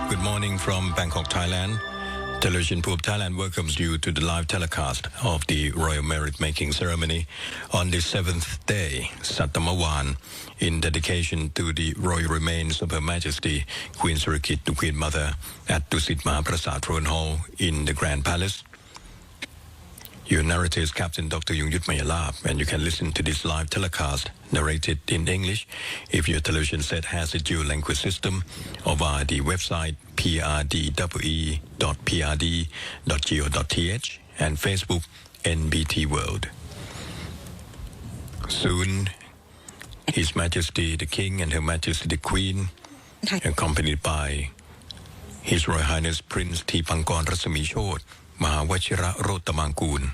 Good morning from Bangkok, Thailand. Television Poop Thailand welcomes you to the live telecast of the Royal Merit Making Ceremony on the 7th day, Satamawan, in dedication to the royal remains of Her Majesty Queen Sirikit, the Queen Mother, at Dusit Maha Prasat Throne Hall in the Grand Palace. Your narrator is Captain Dr. Yungyut Mayalab, and you can listen to this live telecast narrated in English if your television set has a dual language system or via the website prd.prd.go.th and Facebook NBT World. Soon, His Majesty the King and Her Majesty the Queen, accompanied by His Royal Highness Prince Tipankon Rasmi Chod, Maha Wachira Rotamangkun,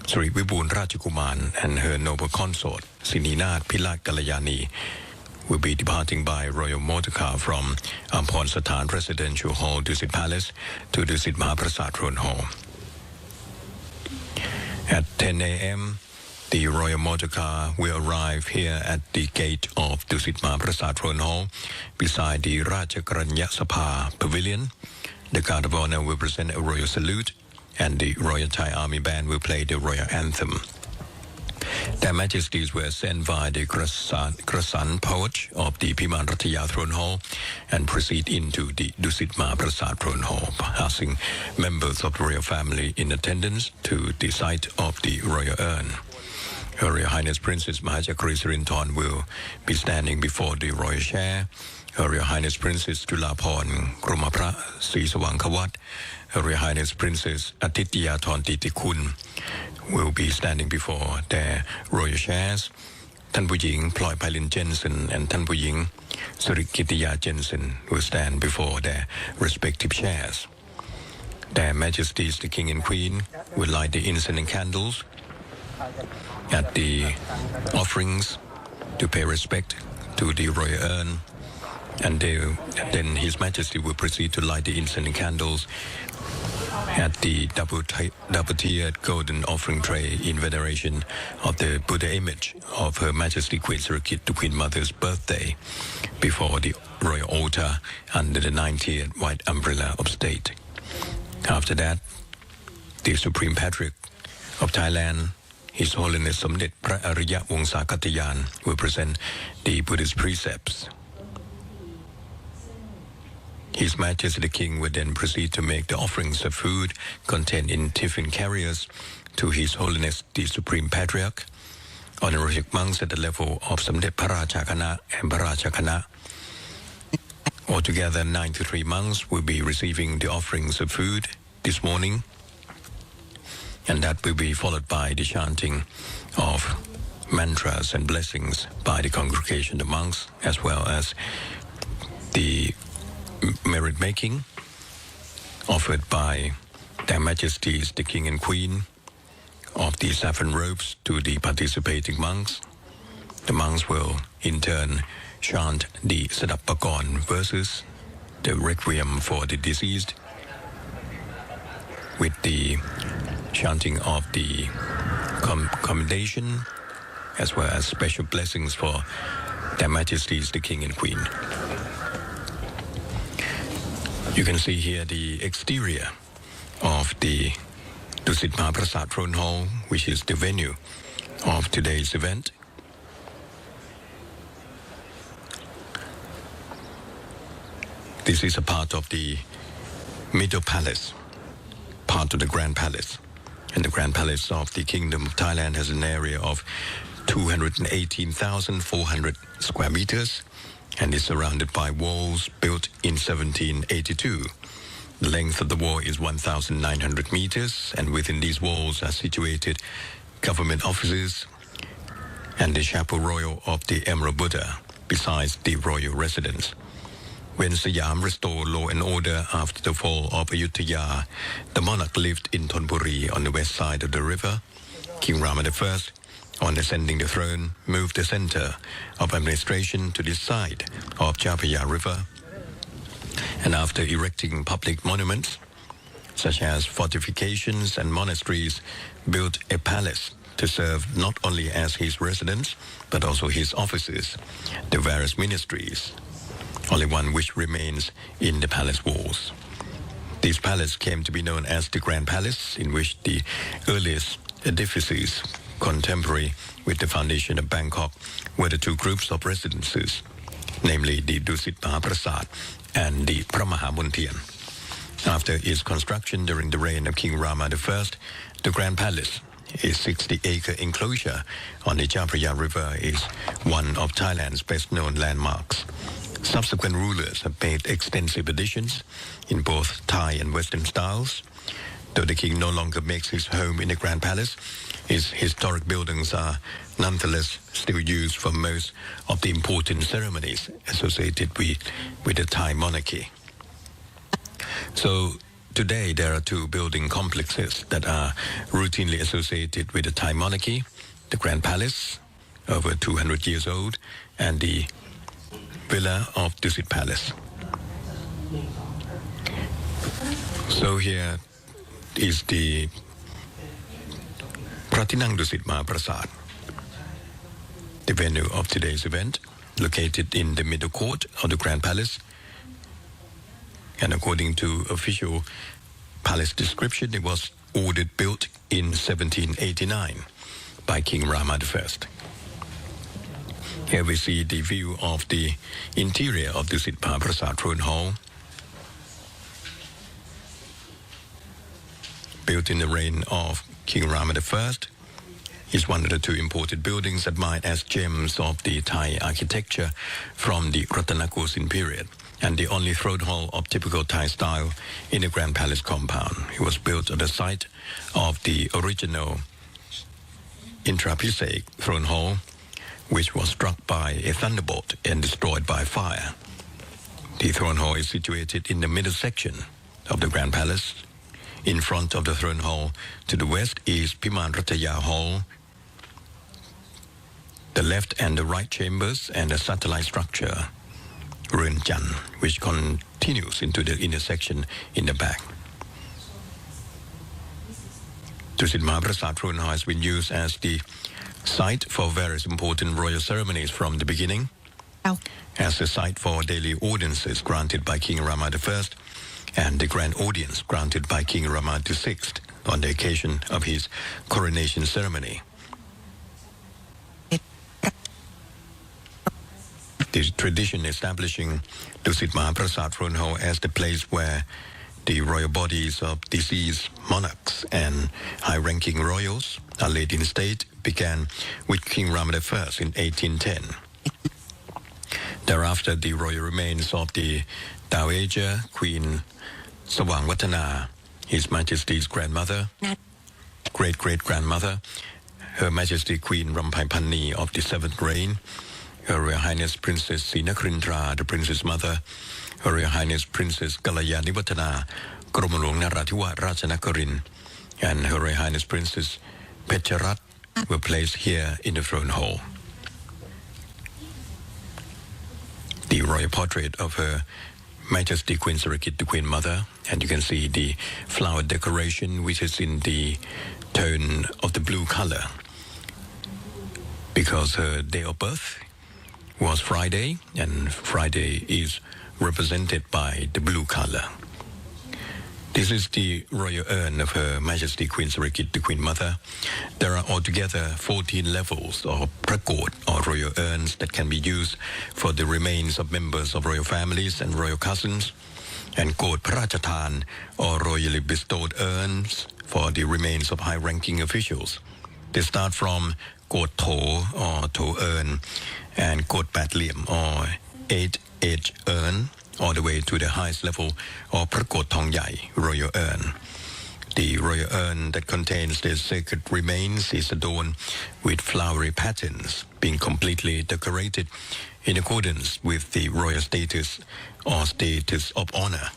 Sri Vibun Rajakuman and her noble consort, Sininat Pilat Galayani, will be departing by royal motor car from Ampon Satan Residential Hall, Dusit Palace, to Dusit Maha Prasat Throne Hall. At 10 a.m., the royal motor car will arrive here at the gate of Dusit Maha Prasat Throne Hall, beside the Rajakaranya Sabha Pavilion. The Guard of Honor will present a royal salute, and the Royal Thai Army Band will play the royal anthem. Their Majesties were sent via the Krasan porch of the Piman Rataya Throne Hall and proceed into the Dusit Maha Prasat Throne Hall, passing members of the royal family in attendance to the site of the royal urn. Her Royal Highness Princess Maha Sirinthorn will be standing before the royal chair. Her Royal Highness Princess Julapon Krumapra Srisawangkawat, Her Royal Highness Princess Atityathon Titikun will be standing before their royal chairs. Tan Pu Ying Ploy Pailin Jensen and Tan Pu Ying Surikitiya Jensen will stand before their respective chairs. Their Majesties the King and Queen will light the incense and candles at the offerings to pay respect to the royal urn, and then His Majesty will proceed to light the incense and candles at the double-tiered golden offering tray in veneration of the Buddha image of Her Majesty Queen Sirikit, the Queen Mother's birthday, before the royal altar under the 9-tiered white umbrella of state. After that, the Supreme Patriarch of Thailand, His Holiness Somdet Phra Ariya Wongsakatayan, will present the Buddhist precepts. His Majesty the King will then proceed to make the offerings of food contained in tiffin carriers to His Holiness the Supreme Patriarch, honorific monks at the level of Samdet Parachakana and Parachakana. Altogether, 93 monks will be receiving the offerings of food this morning, and that will be followed by the chanting of mantras and blessings by the congregation of monks, as well as the merit making offered by Their Majesties the King and Queen of the saffron robes to the participating monks. The monks will in turn chant the Sadapagon verses, the requiem for the deceased, with the chanting of the commendation, as well as special blessings for Their Majesties the King and Queen. You can see here the exterior of the Dusit Maha Prasat Throne Hall, which is the venue of today's event. This is a part of the Middle Palace, part of the Grand Palace. And the Grand Palace of the Kingdom of Thailand has an area of 218,400 square meters and is surrounded by walls built in 1782. The length of the wall is 1,900 meters, and within these walls are situated government offices and the Chapel Royal of the Emerald Buddha, besides the royal residence. When Siam restored law and order after the fall of Ayutthaya, the monarch lived in Thonburi on the west side of the river. King Rama I, on ascending the throne, moved the center of administration to this side of Chapaya River, and after erecting public monuments, such as fortifications and monasteries, built a palace to serve not only as his residence, but also his offices, the various ministries, only one which remains in the palace walls. This palace came to be known as the Grand Palace, in which the earliest edifices contemporary with the foundation of Bangkok were the two groups of residences, namely the Dusit Maha Prasat and the Maha. After its construction during the reign of King Rama I, the Grand Palace, a 60-acre enclosure on the Chao Phraya River, is one of Thailand's best-known landmarks. Subsequent rulers have made extensive additions in both Thai and Western styles. Though the king no longer makes his home in the Grand Palace, his historic buildings are nonetheless still used for most of the important ceremonies associated with the Thai monarchy. So today there are two building complexes that are routinely associated with the Thai monarchy: the Grand Palace, over 200 years old, and the Villa of Dusit Palace. So here is the Pratinang Dusit Maha Prasat, the venue of today's event, located in the middle court of the Grand Palace. And according to official palace description, it was ordered built in 1789 by King Rama I. Here we see the view of the interior of Dusit Maha Prasat Throne Hall, built in the reign of King Rama I. Is one of the two imported buildings admired as gems of the Thai architecture from the Ratanakosin period, and the only throne hall of typical Thai style in the Grand Palace compound. It was built at the site of the original Intrapisek throne hall, which was struck by a thunderbolt and destroyed by fire. The throne hall is situated in the middle section of the Grand Palace. In front of the throne hall to the west is Piman Rataya Hall, the left and the right chambers, and a satellite structure, Ruin Chan, which continues into the inner section in the back. Dusit Maha Prasat Throne Hall has been used as the site for various important royal ceremonies from the beginning, as a site for daily audiences granted by King Rama I, and the grand audience granted by King Rama VI on the occasion of his coronation ceremony. The tradition establishing Dusit Maha Prasat Throne Hall as the place where the royal bodies of deceased monarchs and high-ranking royals are laid in state began with King Rama I in 1810. Thereafter, the royal remains of the Dowager Queen Sawangwattana, His Majesty's grandmother, great-great-grandmother, Her Majesty Queen Rampaipanni of the 7th reign, Her Royal Highness Princess Sinakrindra, the Princess Mother, Her Royal Highness Princess Galayaniwattana, Gromolong Narathiwat Rajanakarin, and Her Royal Highness Princess Pecharat were placed here in the throne hall. The royal portrait of Her Majesty Queen Sirikit, the Queen Mother, and you can see the flower decoration, which is in the tone of the blue color, because her day of birth was Friday, and Friday is represented by the blue color. This is the royal urn of Her Majesty Queen Sirikit, the Queen Mother. There are altogether 14 levels of prakot or royal urns that can be used for the remains of members of royal families and royal cousins, and kot prachatan or royally bestowed urns for the remains of high-ranking officials. They start from kot tho or tho urn and kot pat liam or 8-edge urn, all the way to the highest level of Prakot Thong Yai, royal urn. The royal urn that contains the sacred remains is adorned with flowery patterns, being completely decorated in accordance with the royal status or status of honor.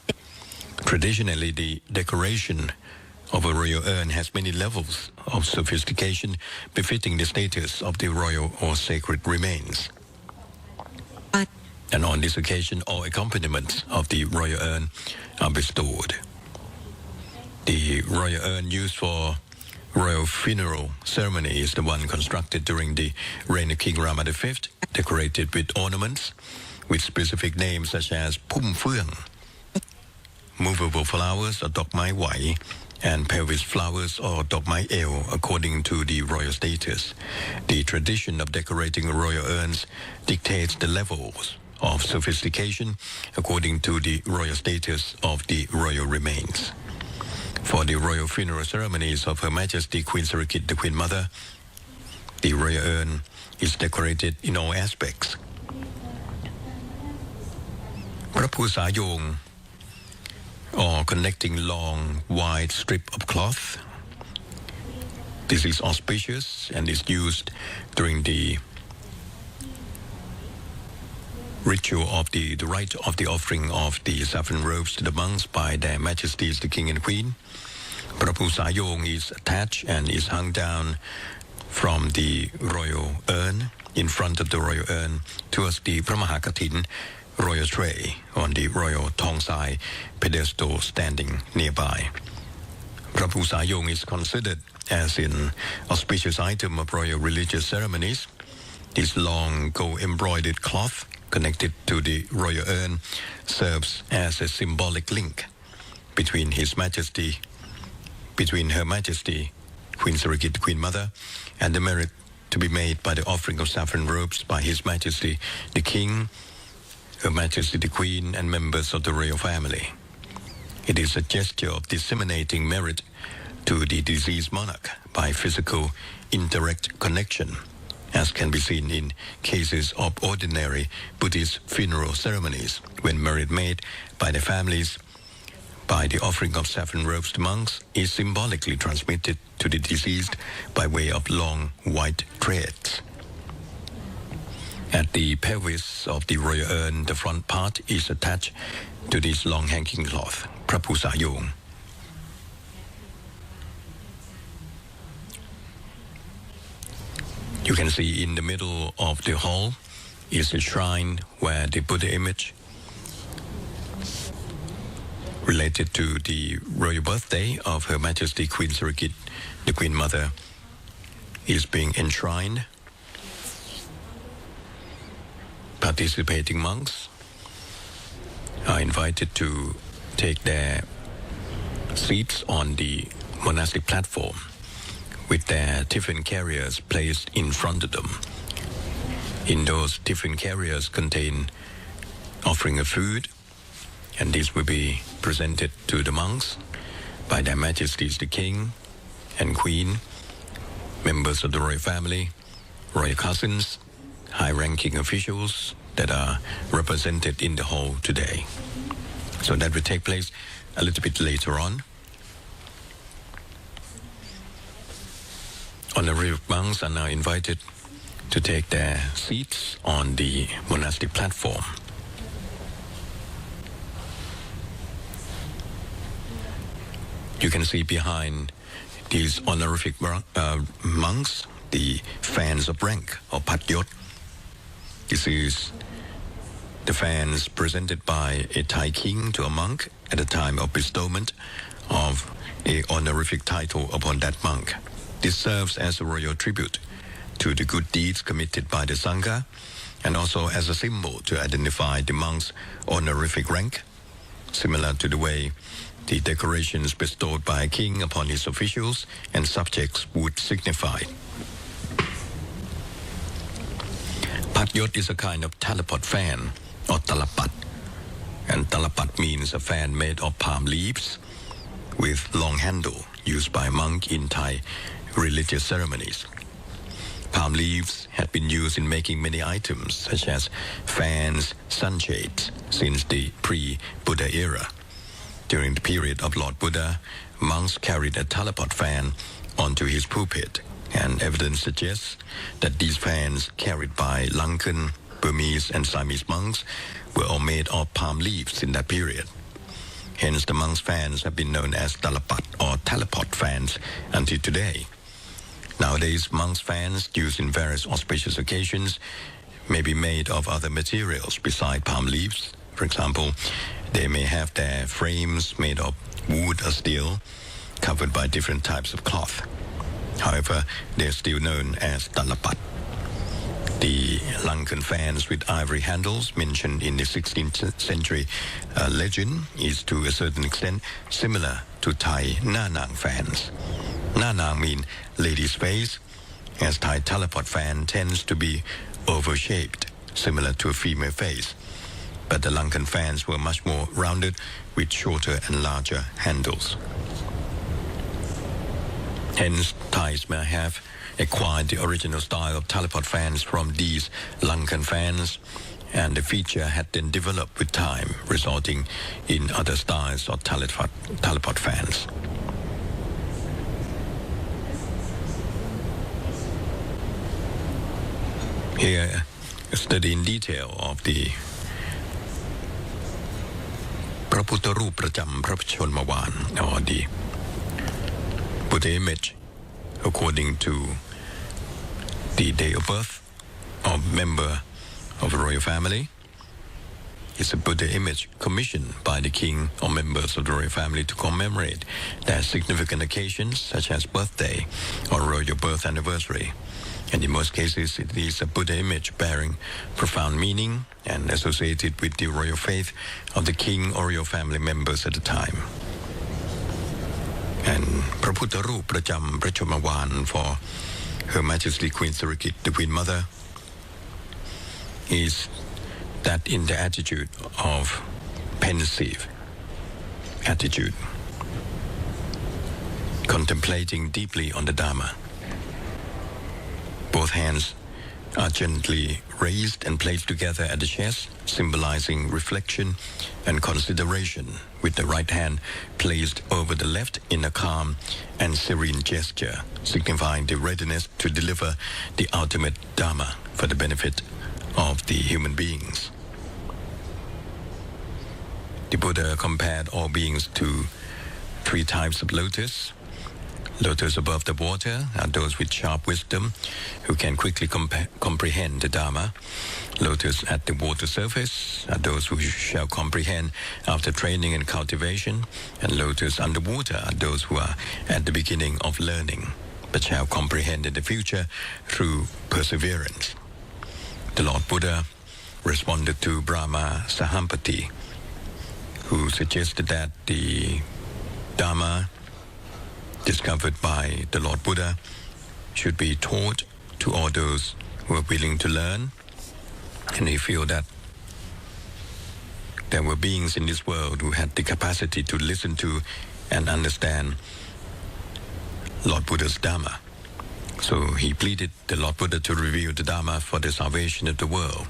Traditionally, the decoration of a royal urn has many levels of sophistication befitting the status of the royal or sacred remains. And on this occasion, all accompaniments of the royal urn are bestowed. The royal urn used for royal funeral ceremony is the one constructed during the reign of King Rama V, decorated with ornaments, with specific names such as Pum Phương, movable flowers or Dok Mai Wai, and pelvis flowers or Dok Mai Eo according to the royal status. The tradition of decorating royal urns dictates the levels of sophistication according to the royal status of the royal remains. For the royal funeral ceremonies of Her Majesty Queen Sirikit, the Queen Mother, the royal urn is decorated in all aspects. พระภูษาโยง or connecting long wide strip of cloth. This is auspicious and is used during the ritual of the rite of the offering of the saffron robes to the monks by their Majesties the King and Queen. พระภูษาโยง is attached and is hung down from the royal urn in front of the royal urn towards the พระมหากฐิน royal tray on the royal Tongsai pedestal standing nearby. พระภูษาโยง is considered as an auspicious item of royal religious ceremonies. This long gold embroidered cloth connected to the royal urn serves as a symbolic link between Her Majesty Queen Sirikit, Queen Mother, and the merit to be made by the offering of saffron robes by His Majesty the King, Her Majesty the Queen, and members of the royal family. It is a gesture of disseminating merit to the deceased monarch by physical indirect connection, as can be seen in cases of ordinary Buddhist funeral ceremonies, when merit made by the families by the offering of saffron robes to monks is symbolically transmitted to the deceased by way of long white threads. At the pelvis of the royal urn, the front part is attached to this long hanging cloth, พระภูษาโยง You can see in the middle of the hall is a shrine where the Buddha image related to the royal birthday of Her Majesty Queen Sirikit, the Queen Mother, is being enshrined. Participating monks are invited to take their seats on the monastic platform with their tiffin carriers placed in front of them. In those tiffin carriers contain offering of food, and this will be presented to the monks by their Majesties the King and Queen, members of the royal family, royal cousins, high-ranking officials that are represented in the hall today. So that will take place a little bit later on. Honorary monks are now invited to take their seats on the monastic platform. You can see behind these honorific monks the fans of rank or Patyot. This is the fans presented by a Thai king to a monk at the time of bestowment of a honorific title upon that monk. This serves as a royal tribute to the good deeds committed by the Sangha and also as a symbol to identify the monk's honorific rank, similar to the way the decorations bestowed by a king upon his officials and subjects would signify. Patyot is a kind of teleport fan or talapat, and talapat means a fan made of palm leaves with long handle used by a monk in Thai religious ceremonies. Palm leaves had been used in making many items such as fans, sunshades since the pre-Buddha era. During the period of Lord Buddha, monks carried a teleport fan onto his pulpit, and evidence suggests that these fans carried by Lankan, Burmese and Siamese monks were all made of palm leaves in that period. Hence the monks' fans have been known as talapat or teleport fans until today. Nowadays, monks' fans used in various auspicious occasions may be made of other materials beside palm leaves. For example, they may have their frames made of wood or steel, covered by different types of cloth. However, they are still known as talapat. The Lankan fans with ivory handles mentioned in the 16th century legend is to a certain extent similar to Thai Nanang fans. Nanang mean lady's face, as Thai teleport fan tends to be oval-shaped, similar to a female face. But the Lankan fans were much more rounded with shorter and larger handles. Hence, Thais may have acquired the original style of teleport fans from these Lankan fans, and the feature had then developed with time, resulting in other styles of teleport fans. Here, a study in detail of the พระพุทธรูปประจำพระชนมวาน or the Buddha image according to the day of birth of member of the royal family. It's a Buddha image commissioned by the king or members of the royal family to commemorate their significant occasions such as birthday or royal birth anniversary. And in most cases, it is a Buddha image bearing profound meaning and associated with the royal faith of the king or royal family members at the time. And พระพุทธรูปประจำพระชนมวาน for Her Majesty Queen Sirikit, the Queen Mother, is that in the attitude of pensive attitude, contemplating deeply on the Dharma. Both hands are gently raised and placed together at the chest, symbolizing reflection and consideration, with the right hand placed over the left in a calm and serene gesture, signifying the readiness to deliver the ultimate Dharma for the benefit of the human beings. The Buddha compared all beings to three types of lotus. Lotus above the water are those with sharp wisdom who can quickly comprehend the Dharma. Lotus at the water surface are those who shall comprehend after training and cultivation. And lotus underwater are those who are at the beginning of learning, but shall comprehend in the future through perseverance. The Lord Buddha responded to Brahma Sahampati, who suggested that the Dharma discovered by the Lord Buddha should be taught to all those who are willing to learn, and he felt that there were beings in this world who had the capacity to listen to and understand Lord Buddha's Dharma. So he pleaded the Lord Buddha to reveal the Dharma for the salvation of the world.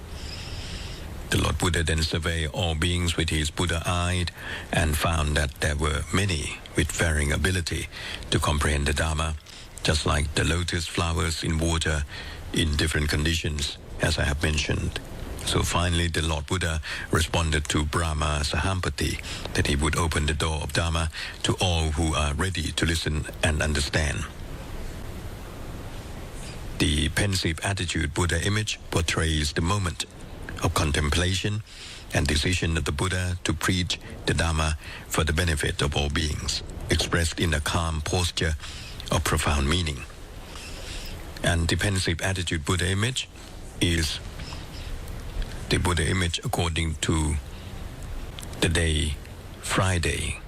The Lord Buddha then surveyed all beings with his Buddha eye and found that there were many with varying ability to comprehend the Dharma, just like the lotus flowers in water in different conditions, as I have mentioned. So finally, the Lord Buddha responded to Brahma Sahampati that he would open the door of Dharma to all who are ready to listen and understand. The pensive attitude Buddha image portrays the moment of contemplation and decision of the Buddha to preach the Dharma for the benefit of all beings, expressed in a calm posture of profound meaning. And the pensive attitude Buddha image is the Buddha image according to the day Friday.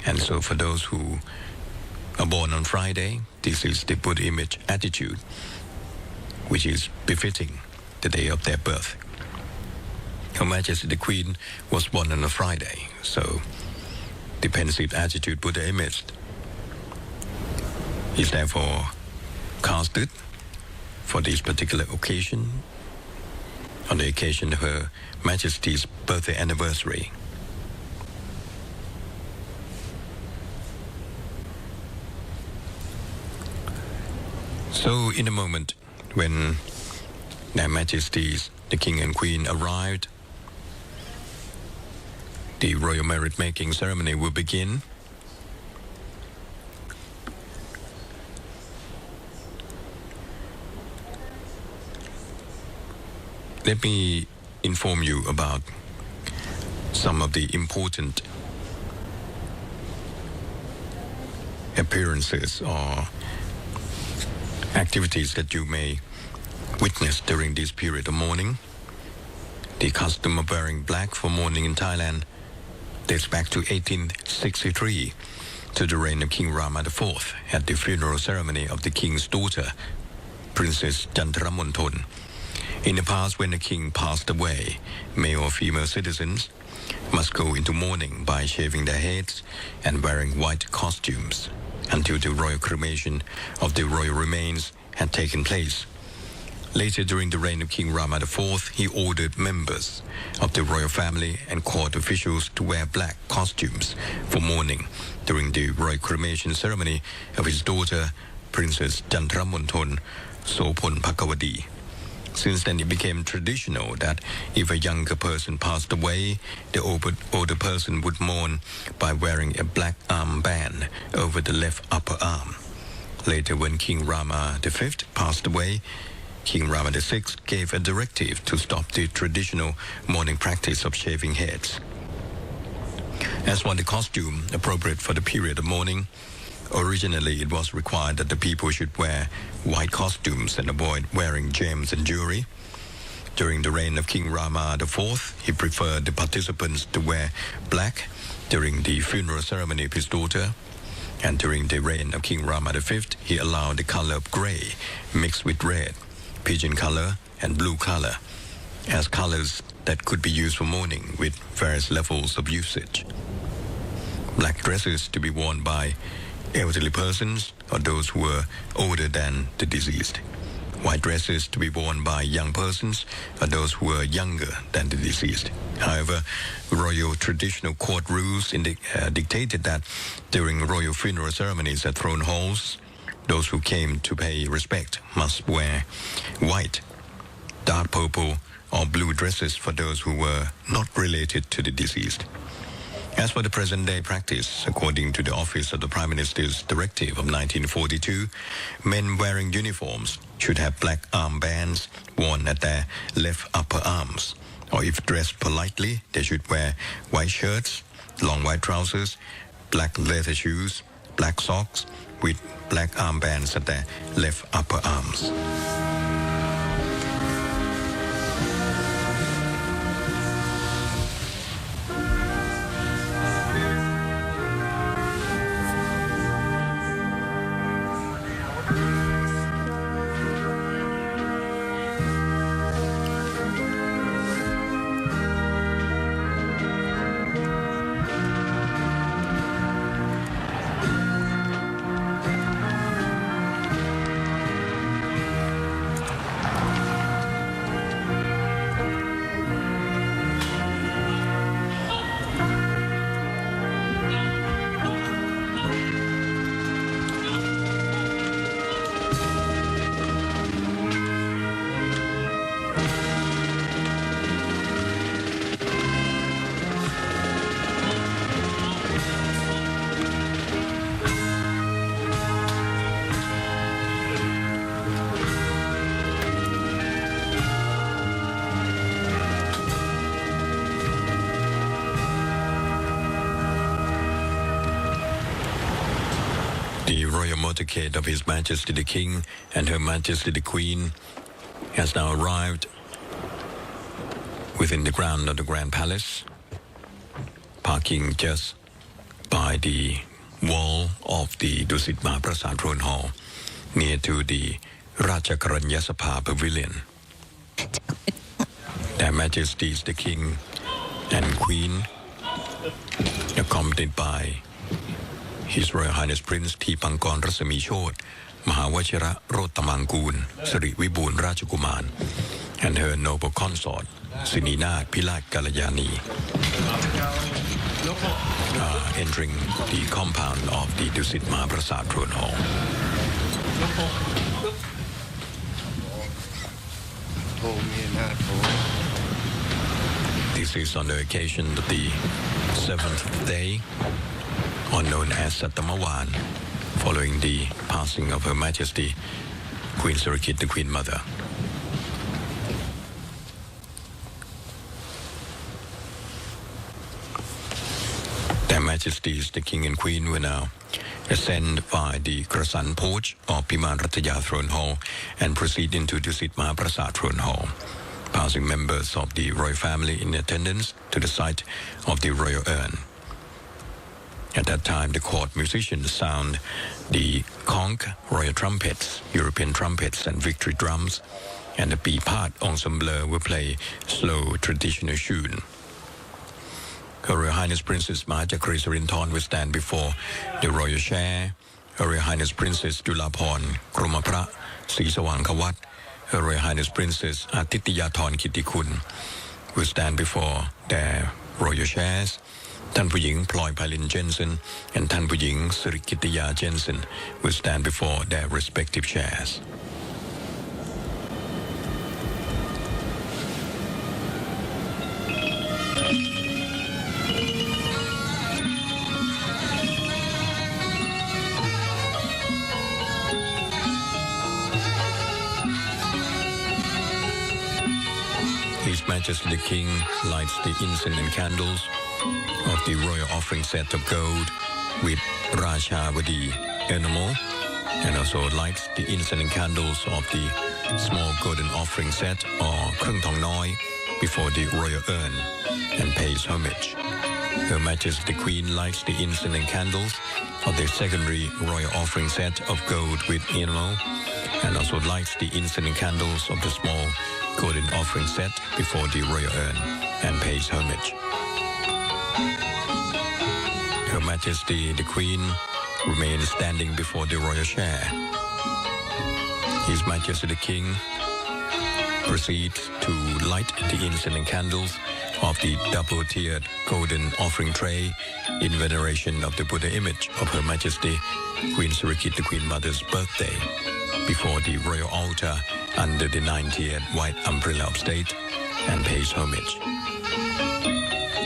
And so for those who are born on Friday, this is the Buddha image attitude, which is befitting the day of their birth. Her Majesty the Queen was born on a Friday, so the pensive attitude Buddha image is therefore casted for this particular occasion, on the occasion of Her Majesty's birthday anniversary. So in a moment when Their Majesties the King and Queen arrived, the royal merit-making ceremony will begin. Let me inform you about some of the important appearances or activities that you may witnessed during this period of mourning. The custom of wearing black for mourning in Thailand dates back to 1863 to the reign of King Rama IV at the funeral ceremony of the king's daughter, Princess Jantramonton. In the past, when the king passed away, male or female citizens must go into mourning by shaving their heads and wearing white costumes until the royal cremation of the royal remains had taken place. Later, during the reign of King Rama IV, he ordered members of the royal family and court officials to wear black costumes for mourning during the royal cremation ceremony of his daughter, Princess Jantramonton Sopon Pakawadi. Since then, it became traditional that if a younger person passed away, the older person would mourn by wearing a black armband over the left upper arm. Later, when King Rama V passed away, King Rama VI gave a directive to stop the traditional mourning practice of shaving heads. As for the costume appropriate for the period of mourning, originally it was required that the people should wear white costumes and avoid wearing gems and jewelry. During the reign of King Rama IV, he preferred the participants to wear black during the funeral ceremony of his daughter. And during the reign of King Rama V, he allowed the color of gray mixed with red, pigeon color, and blue color as colors that could be used for mourning with various levels of usage. Black dresses to be worn by elderly persons or those who were older than the deceased. White dresses to be worn by young persons or those who were younger than the deceased. However, royal traditional court rules dictated that during royal funeral ceremonies at throne halls, those who came to pay respect must wear white, dark purple, or blue dresses for those who were not related to the deceased. As for the present-day practice, according to the Office of the Prime Minister's Directive of 1942, men wearing uniforms should have black armbands worn at their left upper arms, or if dressed politely, they should wear white shirts, long white trousers, black leather shoes, black socks, with black armbands at their left upper arms. The royal motorcade of His Majesty the King and Her Majesty the Queen has now arrived within the ground of the Grand Palace, parking just by the wall of the Dusit Maha Prasat Throne Hall, near to the Rajakaranya Sabha Pavilion. Their Majesties the King and Queen, accompanied by His Royal Highness Prince Tipankon Rasami Chod, Mahawachira Rotamangul, Sri Vibun Rajakuman, and her noble consort, Sininath Pilat Kalayani, entering the compound of the Dusit Maha Prasat Throne Hall. This is on the occasion of the 7th day, or known as Satamawan, following the passing of Her Majesty Queen Sirikit, the Queen Mother. Their Majesties the King and Queen were now ascend by the Krasan porch of Biman Rataya Throne Hall and proceed into Dusit Maha Prasat Throne Hall, passing members of the royal family in attendance to the site of the royal urn. At that time, the court musicians sound the conch, royal trumpets, European trumpets and victory drums, and the Pipat ensemble will play slow traditional tune. Her Royal Highness Princess Maha will stand before the royal chair. Her Royal Highness Princess Julapon Kromapra Sri Sawangkawat, Her Royal Highness Princess Atityathon Kittikun will stand before their royal chairs. ท่านผู้หญิงพลอยไพลินเจนสัน and ท่านผู้หญิงสิริกิติยาเจนสัน will stand before their respective chairs. His Majesty the King lights the incense and candles of the royal offering set of gold with Rajavadi enamel, and also lights the incense and candles of the small golden offering set or Krung Tong Noi before the royal urn and pays homage. Her Majesty the Queen lights the incense and candles of the secondary royal offering set of gold with enamel, and also lights the incense and candles of the small golden offering set before the royal urn and pays homage. Her Majesty the Queen remains standing before the royal chair. His Majesty the King proceeds to light the incense and candles of the double-tiered golden offering tray in veneration of the Buddha image of Her Majesty Queen Sirikit, the Queen Mother's birthday, before the royal altar under the 9-tiered white umbrella of state and pays homage.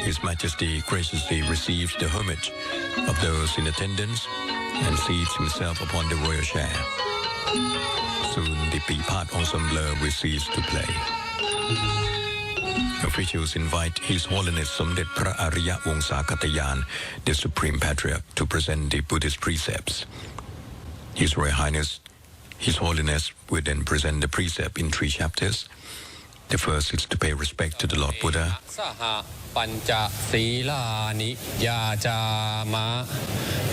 His Majesty graciously receives the homage of those in attendance and seats himself upon the royal chair. Soon the Pipat ensemble will cease to play. Officials invite His Holiness Somdet Phra Ariya Wongsakatayan, the Supreme Patriarch, to present the Buddhist precepts. His Royal Highness, His Holiness will then present the precept in 3 chapters. The first is to pay respect to the Lord Buddha. Panca silani yajama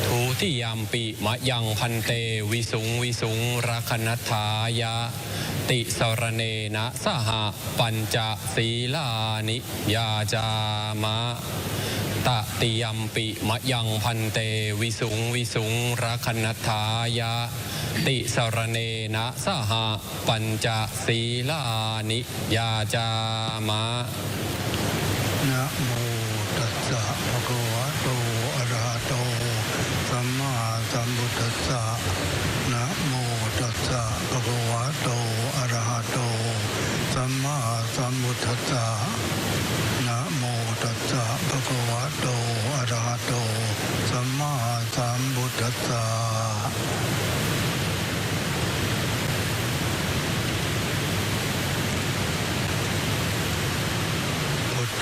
thutiyampi mayang phante visung rakanathaya ti saranena saha panca silani yajama tatiyampi mayang phante visung rakanathayaติสรเนนะสหปัญจศีลานิยาจามะนะโมตัสสะภะคะวะโตอะระหะโตสัมมาสัมพุทธัสสะนะโมตัสสะภะคะวะโตอะระหะโตสัมมาสัมพุทธัสสะนะโมตัสสะภะคะวะโตอะระหะโตสัมมาสัมพุทธัสสะ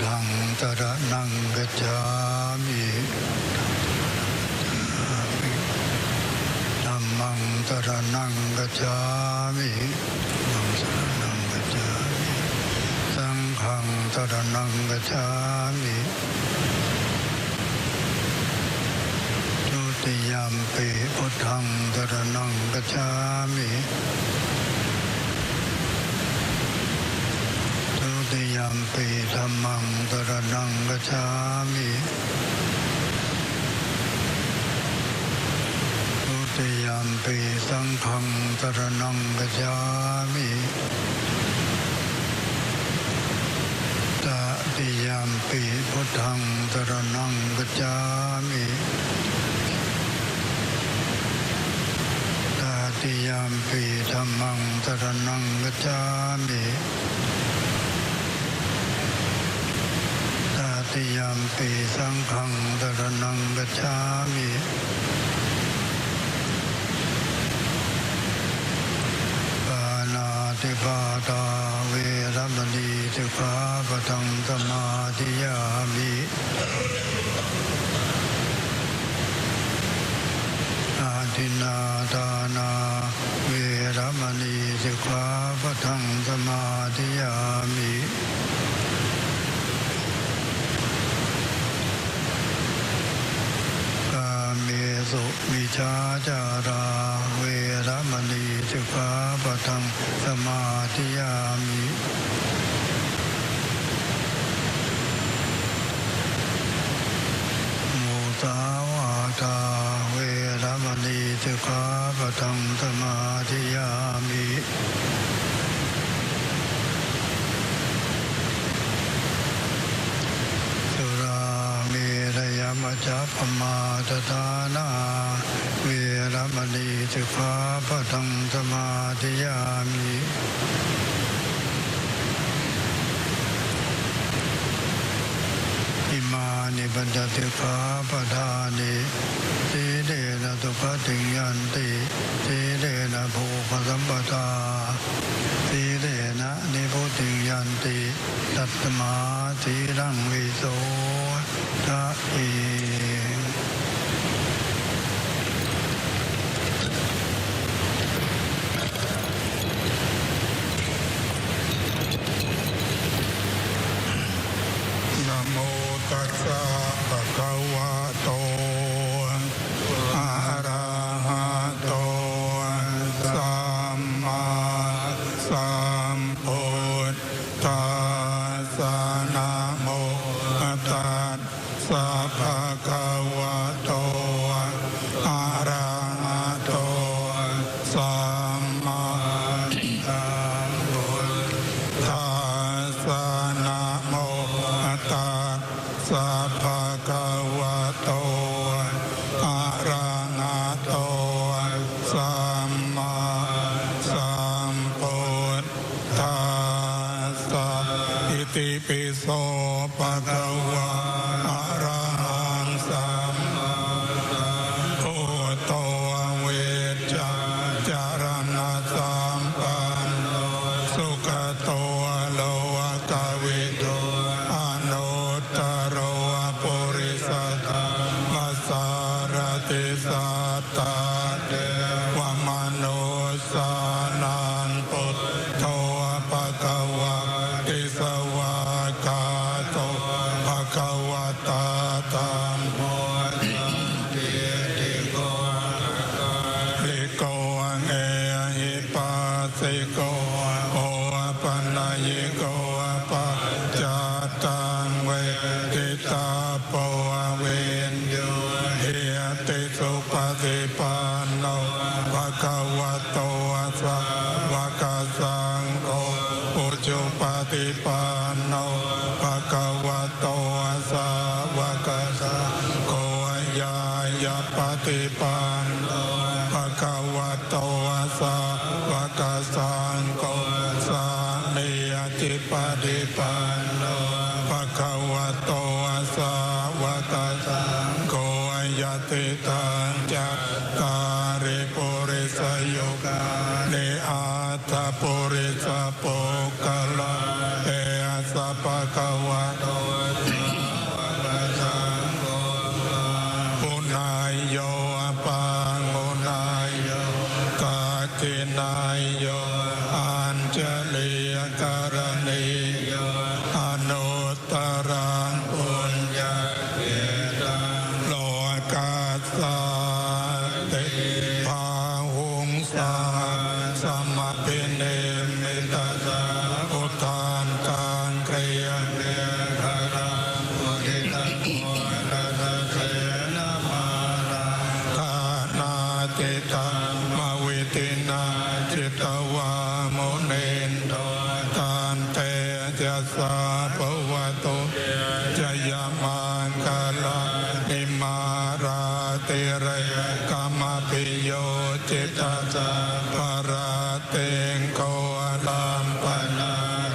ธังสรณังกัจฉามิธัมมังสรณังกัจฉามิธัมมังสรณังกัจฉามิสังฆังสรณังกัจฉามิทุติยัมปิพุทธังสรณังกัจฉามิติยัมปิธัมมังสรณังกัจฉามิทุติยัมปิสังฆังสรณังกัจฉามิตติยัมปิพุทธังสรณังกัจฉามิตติยัมปิธัมมังสรณังกัจฉามิติยัมปิสังฆังสรณังกัจฉามิปานาติปาตาเวรมณีสิกขาปะทังสมาธิยามิอ ทินนาทานาเวรมณีสิกขาปะทังสมาธิยามิกาเมสุมิจฉาจาราเวรมณีสิกขาปะทังสมาธิยามิมุสาวาทาเวรมณีสิกขาปะทังสมาธิยามิสุราเมรยมัจจปมาทฐานาเวรมณีสิกขาปะทังสมาธิยามิอิมานิปัญจสิกขาปทานิสีเลนะตุขติยันติสีเลนะโภคสัมปทาสีเลนะนิพุติยันติตัตมาสีรังวิโสทะเอนะโมตัสสะภะคะวะโตอะระหะโตสัมมาสัมพุทธัสสะนะโมตัสสะภะคะวะโตอะระหะโตสัมมาสัมพุทธัสสะนะโมตัสสะภะคะวะโตอะระหะโตสัมมาสัมพุทธัสสะอิติปิโสภะคะวะอะระหังสัมมาสัมพุทโธเวชจารณะสัมปันโนสุขโตโลกวิทูอนุตตรปุริสธรรมสารติสัตตาเทวมนุสสานังพุทโธภะคะวะติสวากาโตภะคะวะตาธัมโมสันติติโกลิโกเอหิปัสสิโกโอปัญญิโกปัจจตังเวทิตาโปเวนโยเฮติสุปฏิปันโนภะคะวะโตสาวกสังโฆอุจุปฏิปันโนภะคะวะโตสาวกสังโฆญาญาปฏิปันโนภะคะวะโตสาวกสังโฆสามีจิปฏิปันโนภะคะวะโตสาวกสังโฆยติตังจัตตาริปุริสยุกาเนอาตปุริสปุกกะลาเอสัพพะคะวะโตสาวกสังโฆปุณายโยปังปุณายโยกาทินายโยอัญเจลียการณีโยอนุตตรังปุญญาเกตังโลกัสสะติภาหุงสาสัมมปิเนมิตาสาอุทานการเกรียงเรียคาราอุทิตังโมทัสสะเสนามาราทานาติตังมวิตินาจิตวามุนินโททานเตจะสาภวะโตจะยามังคาลานิมาราติเรกามปิโยจิตตาสาภราเตงโกลัมปนา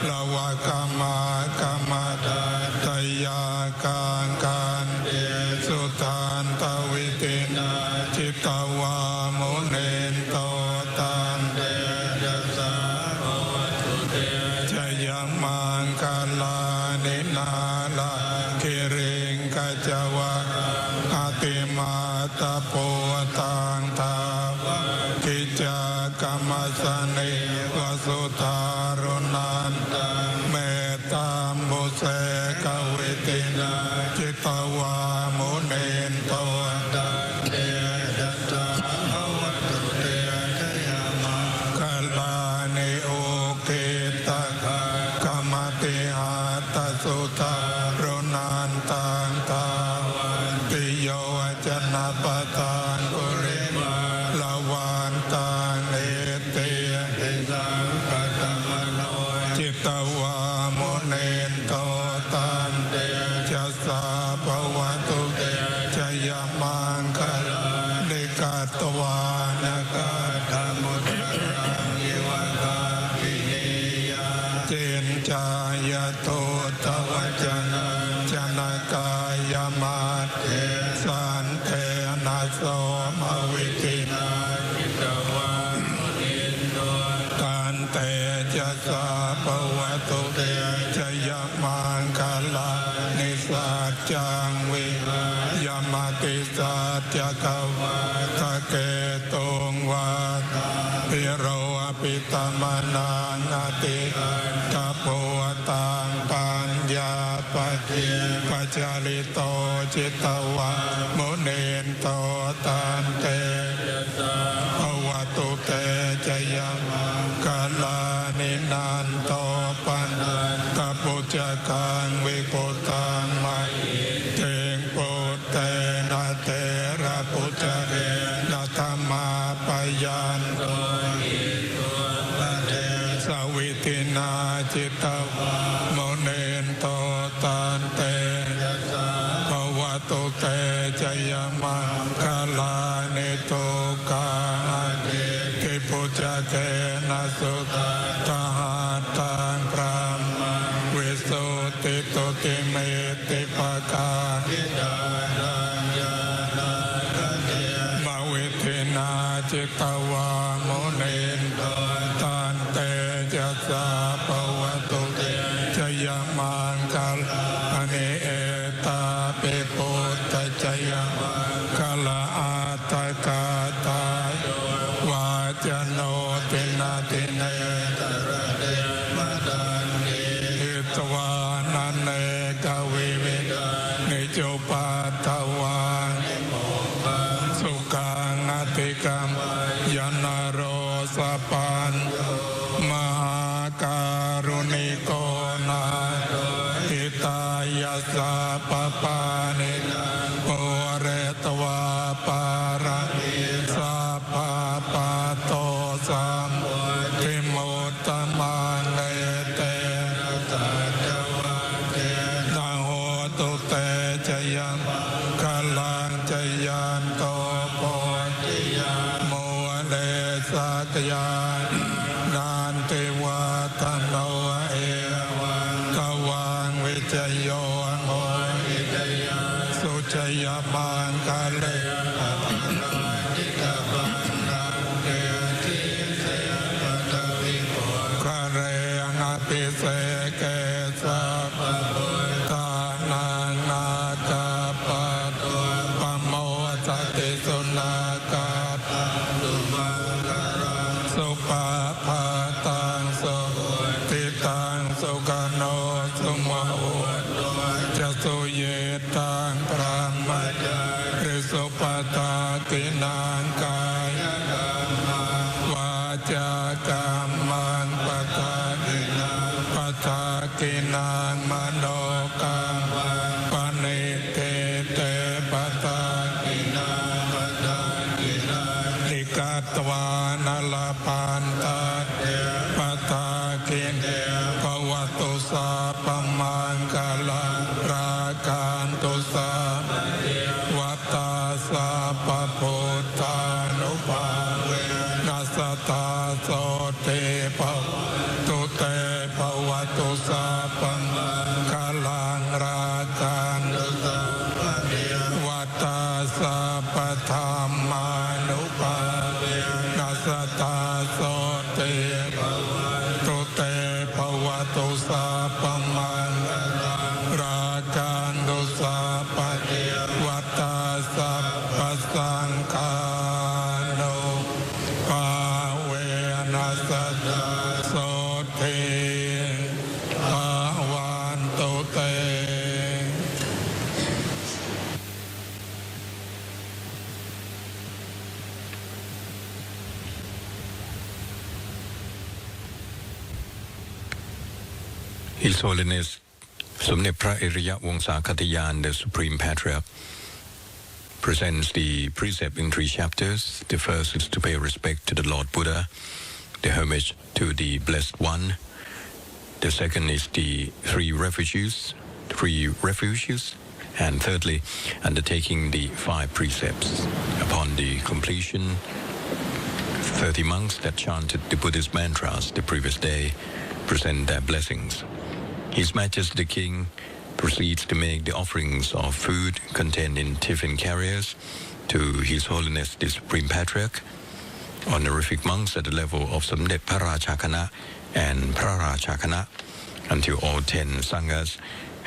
ลวะกามากามตาตยากังกันเดสุทานตวิตินาจิตตวามุนินโตตันเดจะสาโอตุเตจะยังมังคาลา มัสเนวสุธารุนันตเมตตามุเสกเวตินาจิตวามุเนนโตตันเตยัตตาวัตถุเตทยามากาลานิโอเกตกากรรมติหาตสุธารุนันตังตาวันติโยจนะปทานกุริมาลาวันตังเอเตหิสังปะตมโนจิตวามุเนนโตตันเตจัสสะภวตุเตชยมังคลานิกาตวานกาธมุตระยิวกาปินิยาเจนจายโตทวัจนะจนกายมาเทสันเทนะโสมวิตินาจิตวามุนินโตตันเตจัสสะภวตุเตชยมังคลานิสัจจังวิยมติสัจจกวาทะเกตุงวาปิโรอปิตมนังอติกะโพตังปัญญาปฏิปัจจาริโตจิตวามุเนนโตตันเตภวตุเตจยมังคลานินันโตปันตปุจจกังวิปุตตังมัยเตงปุตเตนะเตระปุจเจนะธรรมาปยันโตสวิตินาจิตวามุเนนโตตันเตภวตุเตจยมังคลานิโตกานิทิปุจเกนะสุตหาตังพระมังวิสุติตุติเมติปกาทิดานัญญาณมวิธินาจิตวามุเนนโตตันเตจัสสะภวตุเตชยมังคลานิเอตาปิปุตตชยมังคลาอาตกาตาวาจโนตินาติเนตระเดมดันเนหิตวานันเนกวิวิดานิจุปัตถวานิโมปังสุขังอติกัมยานโรสปันมหาการุณิโกนาหิตายาสาปปานิโอเรตวาปาระสัพพะปะโตสัมทิโมตตมังเอเตตัจวะเตนะโหตุเตจยังคลังจยันโตโพธิยาโมเลสักยานนันติวัฒโนเอวังกวังวิจโยโมหิตยาสุจยมังคเลทิตบังนังเตติเสปัตวิโภคะเรงอภิเสเกสัพพุทธานังนาคาปัตโตปโมสติสุนาคาปันตุมังคารังสุปาภาตังสุติตังสุขโนสุโมโนจะสุเยตังพระมัจจาริสุปตากินังกายกรรมังวาจากรรมังปตากินังปตากินังมโนกรรมังปณิเตเตปตากินังปตากินังนิกัตวานลปันตาเตปตากินภวตุสาปมังคลาราการตุสาวัตตาสาปพุทธานุภาเวนัสตาโสติภวตุเตภวตุสาปมังคลังราการตุสาวัตตาสาปธรรมานุภาเวนัสตาโสติภวตุเตภวตุสาปมังราการตุสาปวัตตาสัพพสังฆานุภาเว สดาโสเทภาวันโตเต His Holiness สมเด็จพระอริยวงศาคติยาน the Supreme Patriarch presents the precept in 3 chapters. The first is to pay respect to the Lord Buddha, the homage to the Blessed One. The second is the three refuges, and thirdly, undertaking the 5 precepts. Upon the completion, 30 monks that chanted the Buddhist mantras the previous day present their blessings. His Majesty the King proceeds to make the offerings of food contained in tiffin carriers to His Holiness the Supreme Patriarch, honorific monks at the level of Samdet Parachakana and Prarachakana, until all 10 sanghas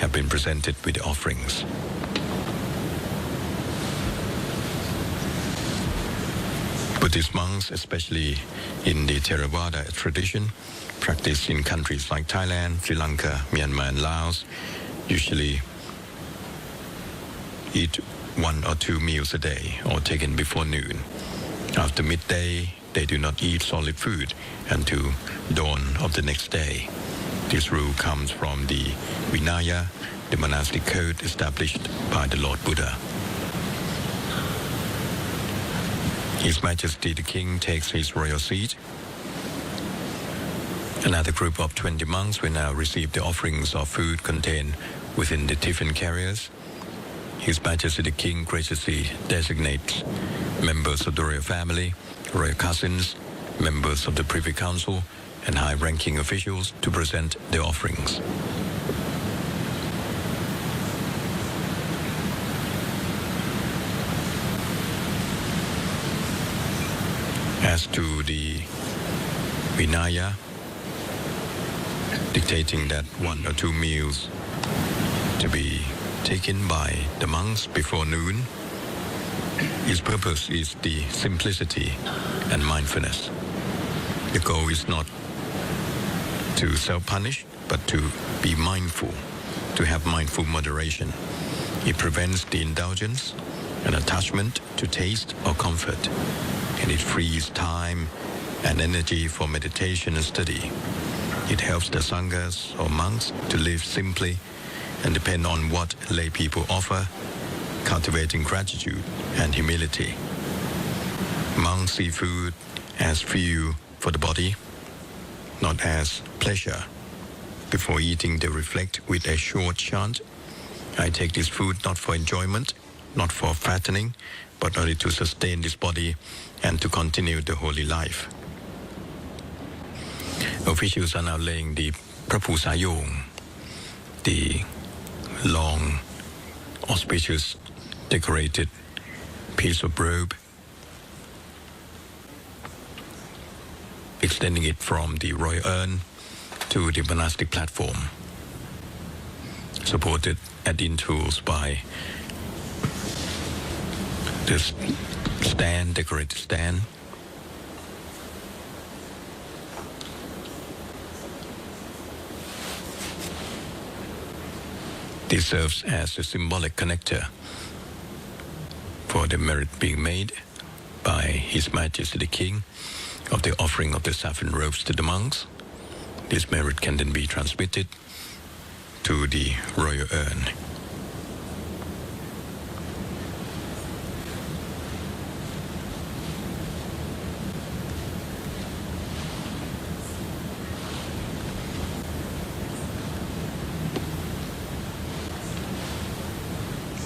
have been presented with the offerings. Buddhist monks, especially in the Theravada tradition, practiced in countries like Thailand, Sri Lanka, Myanmar and Laos, usually eat 1 or 2 meals a day or taken before noon. After midday, they do not eat solid food until dawn of the next day. This rule comes from the Vinaya, the monastic code established by the Lord Buddha. His Majesty the King takes his royal seat. Another group of 20 monks will now receive the offerings of food contained within the tiffin carriers. His Majesty the King graciously designates members of the royal family, royal cousins, members of the Privy Council, and high-ranking officials to present the offerings. As to the Vinaya, dictating that 1 or 2 meals to be taken by the monks before noon, its purpose is the simplicity and mindfulness. The goal is not to self-punish, but to be mindful, to have mindful moderation. It prevents the indulgence and attachment to taste or comfort, and it frees time and energy for meditation and study. It helps the sanghas or monks to live simply and depend on what lay people offer, cultivating gratitude and humility. Monks see food as fuel for the body, not as pleasure. Before eating, they reflect with a short chant, "I take this food not for enjoyment, not for fattening, but only to sustain this body and to continue the holy life." Officials are now laying the Prapusayong, the long, auspicious, decorated piece of robe, extending it from the royal urn to the monastic platform, supported at intervals by this decorated stand. This serves as a symbolic connector for the merit being made by His Majesty the King of the offering of the saffron robes to the monks. This merit can then be transmitted to the royal urn.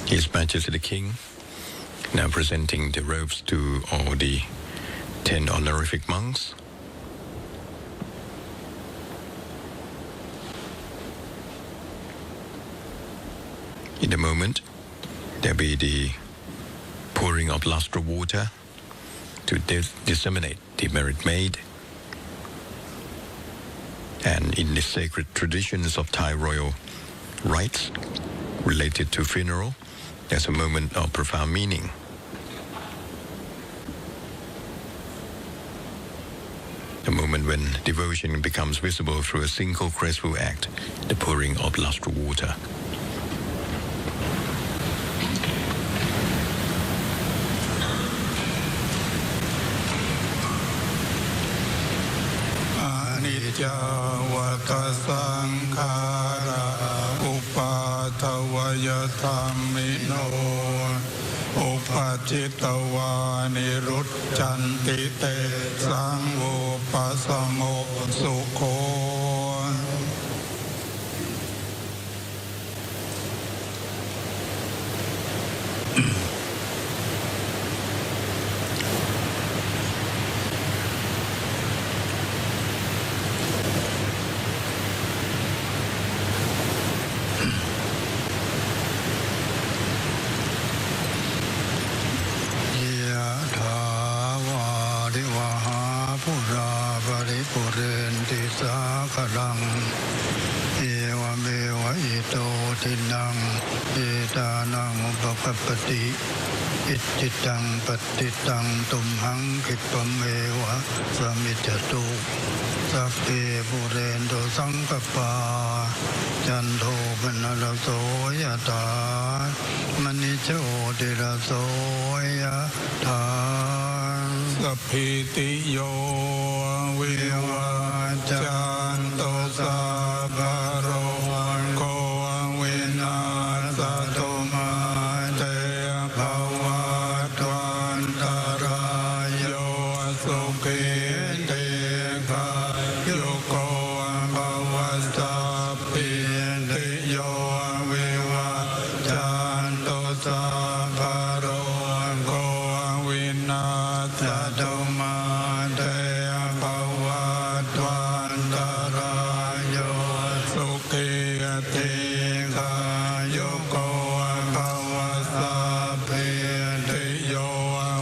His Majesty the King now presenting the robes to all the 10 honorific monks. In a moment, there'll be the pouring of lustre water to disseminate the merit made. And in the sacred traditions of Thai royal rites related to funeral, there's a moment of profound meaning. the moment when devotion becomes visible through a single graceful act, the pouring of lustful water. Anicca vata sankhara upatavaya dhammino upachitava nirucchanti te sanghopasamo sukhoปฏิอิจิตังปฏิตังตุมหังคิปะเมวะสมิจจตุสัพเพปุเรนโตสังกปาจันโทปนรโสยถามณิโชติรโสยถาสัพพิติโยวิวัจจันโตสัพพะโรโควินาศตุมาเตภวัตวันตรายโยสุขิติกายุโกภวสัพพิติโยวิวัจจันโตสัพพะโรโควินาศตุมาเตภวัตวันตรายโยสุขิติกายุโกภวสัพพิติโย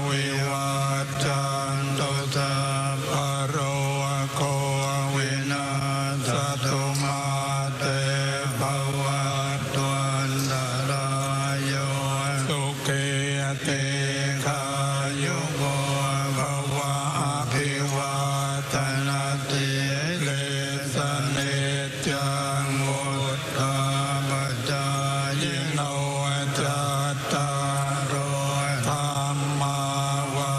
วิวัจจันโตสัพพะโรโควินาศตุมาเตภวัตวันตรายโยสุขิติกายุโกภวะอภิวาทนาติเลสเนจังวุฒาปัจจายโนจัตตารโอธรรมาวั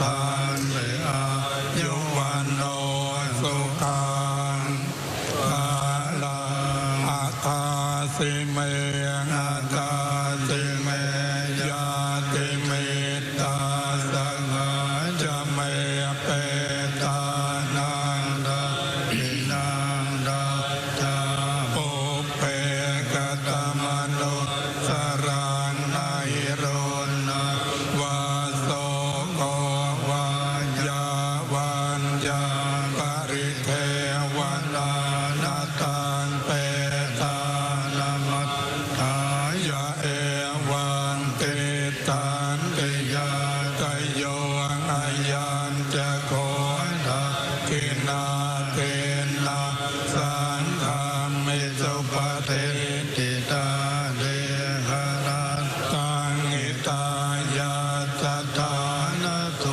ฏันติอายุวันโนสุขังภาลังอัตตาสิเมอัตตาสิเมยาติเมตตาสังฆาจะเมเปตานังดาอินังดาจาปุเปกตมโนสรังนาหิโรนะวาโสโกวายาวันยาปริเทวนานาตังเปตานามัตถายาเอวังติตันติยากายโยอายัญจะโกนาคินาเตนะสันธามิสุปเทติตาเดหะรัตตังอิตายาจัตตานะโส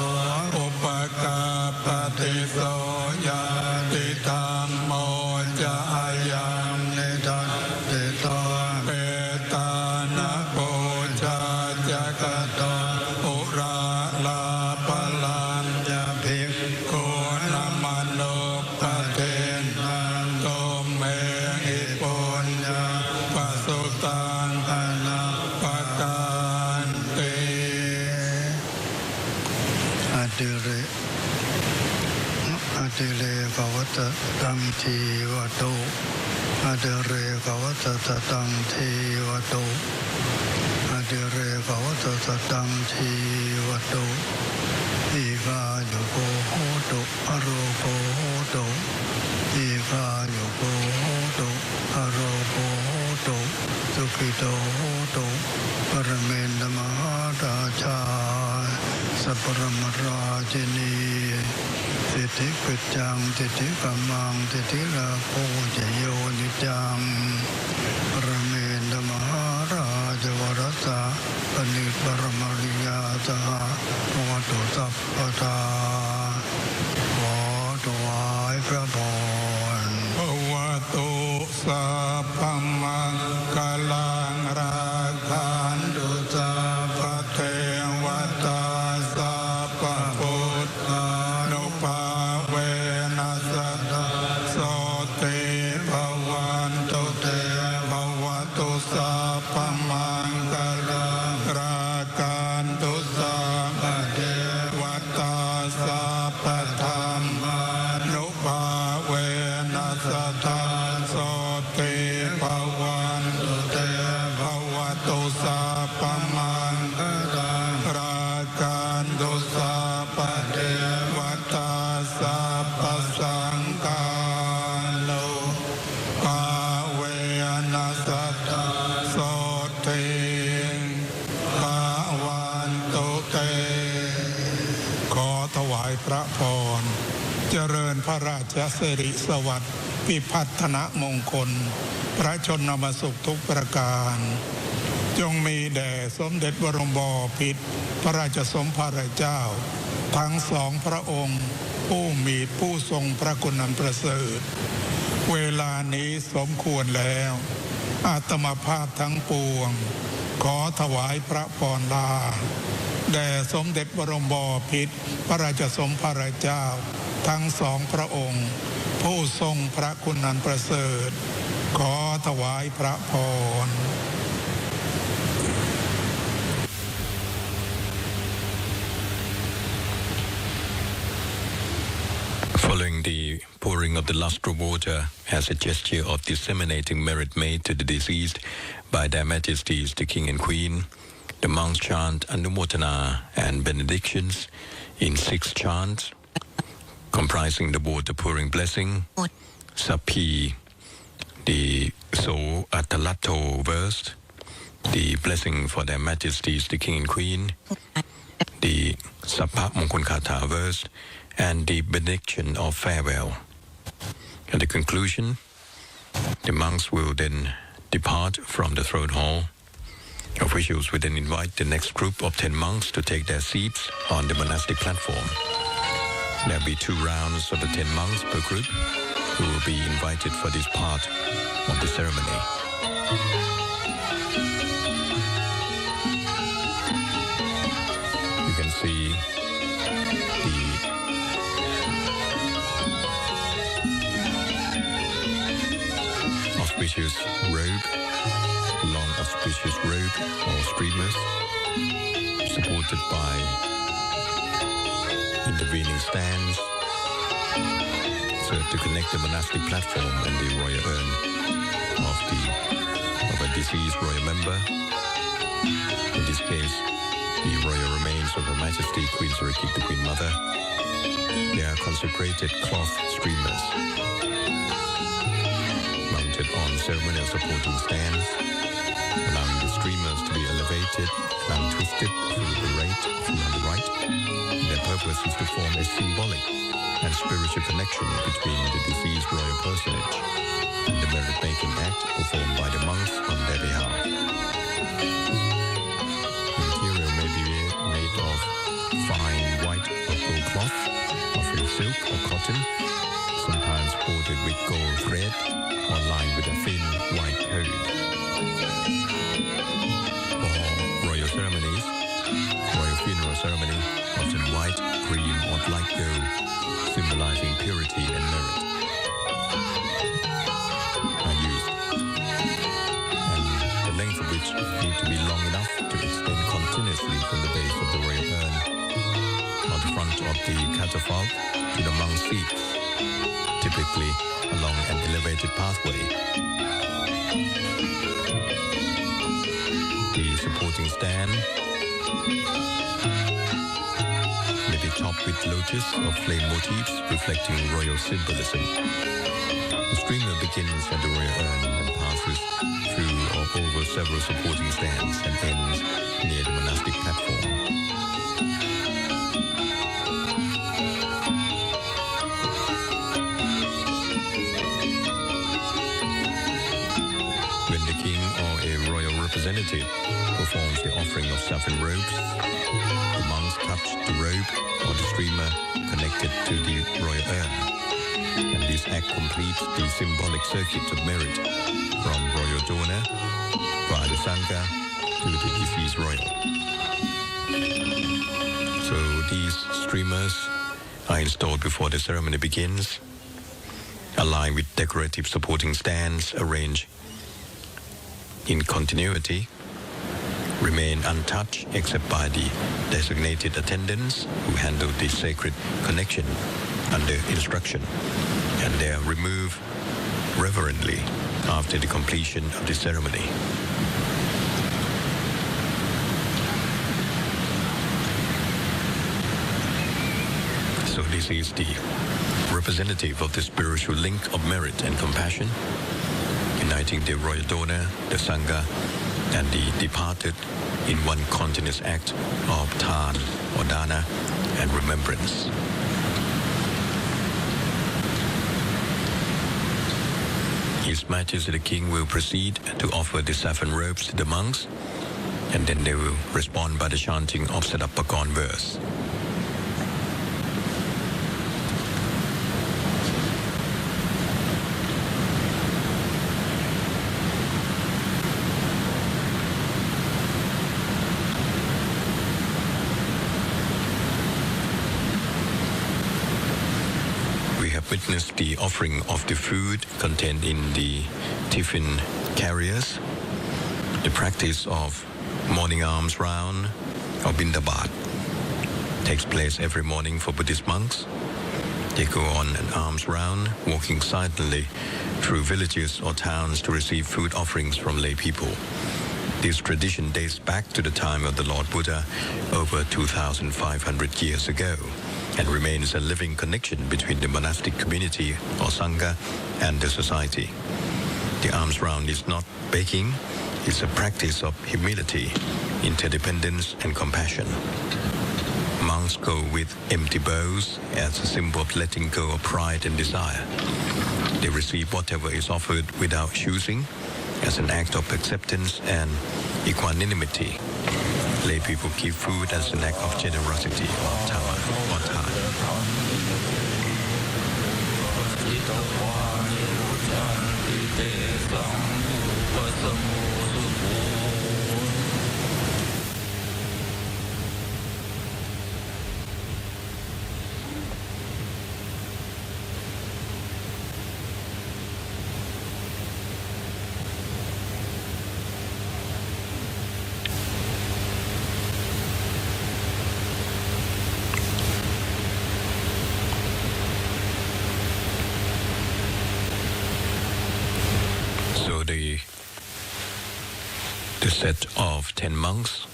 อุปกาปฏิโสยาติธัมโมจะอายังนิทัสติโตเปตานะโพชาจักโตอุราลาปลันจะภิกขุนะมโนปเทนังโตเมหิปุญญาปัสสุตังอนาปกันติอดิเรกวัตตังทีวโตอดิเรกวัตตังทีวโตอดิเรกวัตตังทีวโตอีกาโยโกโหตุอโรโกโหตุอีกาโยโกโหตุอโรโกโหตุสุขิโตโหตุปรเมนทมหาราชาสัพพรมราชินีสิทธิปิจจังสิทธิกัมมังสิทธิลาโภจโยนิจังปรเมนทมหาราชวรสะปณิปรมริยาสหะวัตุสัพพทาขอถวา พระพรภวตุสัพพมังคลังราคันตุสัพพเทวตาสัพพพุทธานุภาเวนัสสะโสติภวันตุเตภวตุสัพพมังคลังราคันตุสัพพเทวตาสัพพธรรมานุภาเวนัสสะโสติภวันตุเตภวตุสัพพมังคลังราคันตุสัพพเทวตาสัพพสังฆาโลภาเวนัสสะโสติภวันตุเตขอถวายพระพรเจริญพระราชสิริสวัสดิ์พิพัฒนมงคลพระชนมสุขทุกประการจงมีแด่สมเด็จบรมบพิตรพระราชสมภารเจ้าทั้งสองพระองค์ผู้มีผู้ทรงพระคุณอันประเสริฐเวลานี้สมควรแล้วอาตมาภาพทั้งปวงขอถวายพระพรลาแด่สมเด็จบรมบพิตรพระราชสมภารเจ้าทั้งสองพระองค์ผู้ทรงพระคุณอันประเสริฐขอถวายพระพร Following the pouring of the lustre water as a gesture of disseminating merit made to the deceased by Their Majesties the King and Queen, the monks chant Anumotana and benedictions in 6 chants, comprising the water pouring blessing, Sapi, the So Atalato verse, the blessing for Their Majesties the King and Queen, the Sappa Mongkonkata verse, and the benediction of farewell. At the conclusion, the monks will then depart from the throne hall. Officials will then invite the next group of 10 monks to take their seats on the monastic platform. There will be 2 rounds of the 10 monks per group who will be invited for this part of the ceremony. You can see the auspicious robe, long auspicious robe or streamers, supported by intervening stands, serve to connect the monastic platform and the royal urn of a deceased royal member. In this case, the royal remains of Her Majesty Queen Sirikit, the Queen Mother. They are consecrated cloth streamers mounted on ceremonial supporting stands, allowing the streamers to be elevated and twisted through the right. Their purpose is to form a symbolic and spiritual connection between the deceased royal personage and the merit-making act performed by the monks on their behalf. The material may be made of fine white or gold cloth, often silk or cotton, sometimes bordered with gold thread or lined with a thin white coat. For royal ceremonies, royal funeral ceremony, often white, cream or light gold, symbolizing purity and merit, are used, and the length of which need to be long enough to extend continuously from the base of the royal urn or the front of the catafalque to the monk's seats, typically along an elevated pathway. The supporting stand may be topped with lotus or flame motifs reflecting royal symbolism. The streamer begins at the royal urn and passes through or over several supporting stands and ends near the monastic platform. When the king or a royal representative performs the offering of saffron robes, the monks touch the robe or the streamer connected to the royal urn. And this act completes the symbolic circuit of merit from royal donor via the Sangha to the deceased royal. So these streamers are installed before the ceremony begins, aligned with decorative supporting stands arranged in continuity, remain untouched except by the designated attendants who handle the sacred connection under instruction, and they are removed reverently after the completion of the ceremony. So this is the representative of the spiritual link of merit and compassion, uniting the royal donor, the Sangha, and the departed in one continuous act of Than or Dana and remembrance. His Majesty the King will proceed to offer the saffron robes to the monks, and then they will respond by the chanting of Sadapakorn verse. Witnessed the offering of the food contained in the tiffin carriers, the practice of morning alms round or bindabat takes place every morning for Buddhist monks. They go on an alms round, walking silently through villages or towns to receive food offerings from lay people. This tradition dates back to the time of the Lord Buddha over 2,500 years ago, and remains a living connection between the monastic community or Sangha and the society. The alms round is not begging, it's a practice of humility, interdependence and compassion. Monks go with empty bowls as a symbol of letting go of pride and desire. They receive whatever is offered without choosing as an act of acceptance and equanimity. Lay people give food as an act of generosity or tama or tan. The set of 10 monks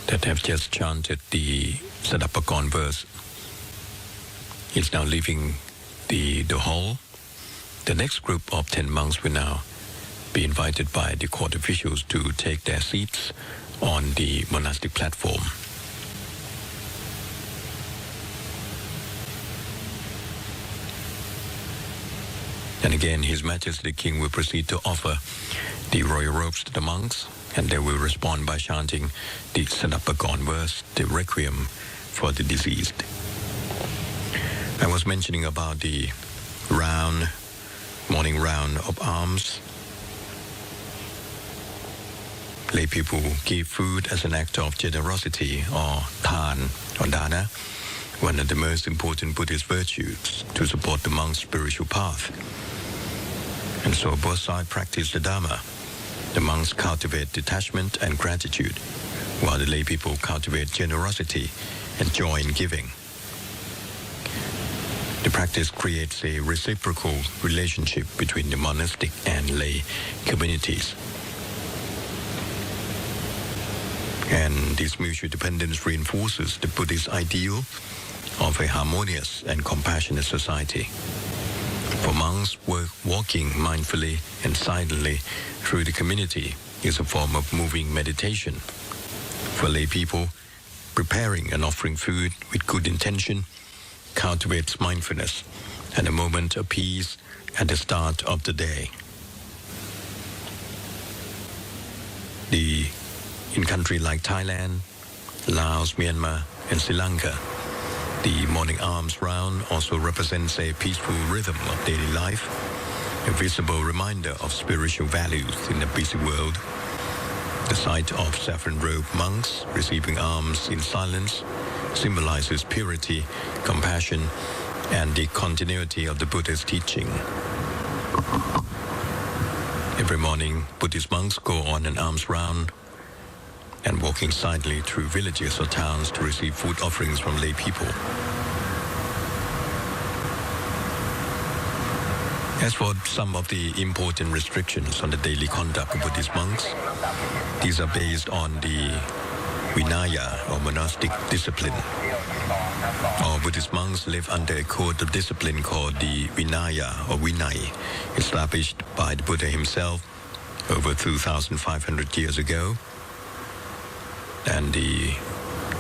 that have just chanted the Sadapakorn verse is now leaving the hall. The next group of 10 monks will now be invited by the court officials to take their seats on the monastic platform. And again, His Majesty the King will proceed to offer the royal robes to the monks, and they will respond by chanting the Sadapakorn verse, the requiem for the deceased. I was mentioning about the morning round of alms. Lay people give food as an act of generosity or Than or Dana, one of the most important Buddhist virtues to support the monk's spiritual path. And so both sides practice the Dharma. The monks cultivate detachment and gratitude, while the lay people cultivate generosity and joy in giving. The practice creates a reciprocal relationship between the monastic and lay communities. And this mutual dependence reinforces the Buddhist ideal of a harmonious and compassionate society. For monks, walking mindfully and silently through the community is a form of moving meditation. For lay people, preparing and offering food with good intention cultivates mindfulness and a moment of peace at the start of the day. In countries like Thailand, Laos, Myanmar, and Sri Lanka, The morning alms round also represents a peaceful rhythm of daily life, a visible reminder of spiritual values in a busy world. The sight of saffron-robed monks receiving alms in silence symbolizes purity, compassion, and the continuity of the Buddha's teaching. Every morning, Buddhist monks go on an alms round and walking silently through villages or towns to receive food offerings from lay people. As for some of the important restrictions on the daily conduct of Buddhist monks, these are based on the Vinaya or monastic discipline. All Buddhist monks live under a code of discipline called the Vinaya or Vinay, established by the Buddha himself over 2,500 years ago. And the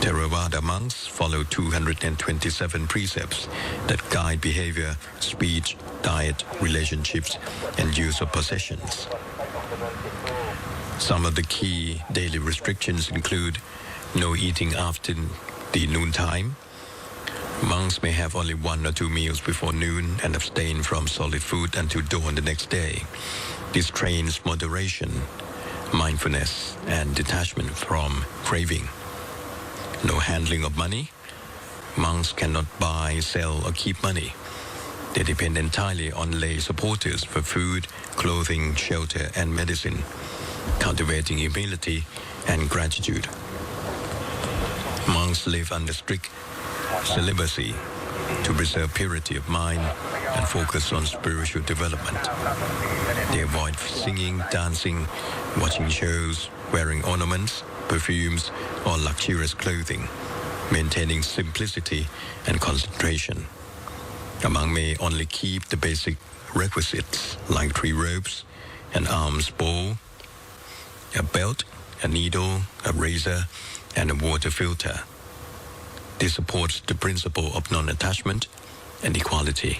Theravada monks follow 227 precepts that guide behavior, speech, diet, relationships, and use of possessions. Some of the key daily restrictions include no eating after the noontime. Monks may have only 1 or 2 meals before noon and abstain from solid food until dawn the next day. This trains moderation, mindfulness, and detachment from craving. No handling of money. Monks cannot buy, sell, or keep money. They depend entirely on lay supporters for food, clothing, shelter, and medicine, cultivating humility and gratitude. Monks live under strict celibacy to preserve purity of mind and focus on spiritual development. They avoid singing, dancing, watching shows, wearing ornaments, perfumes, or luxurious clothing, maintaining simplicity and concentration. A monk may only keep the basic requisites like 3 robes, an alms bowl, a belt, a needle, a razor, and a water filter. This supports the principle of non-attachment and equality.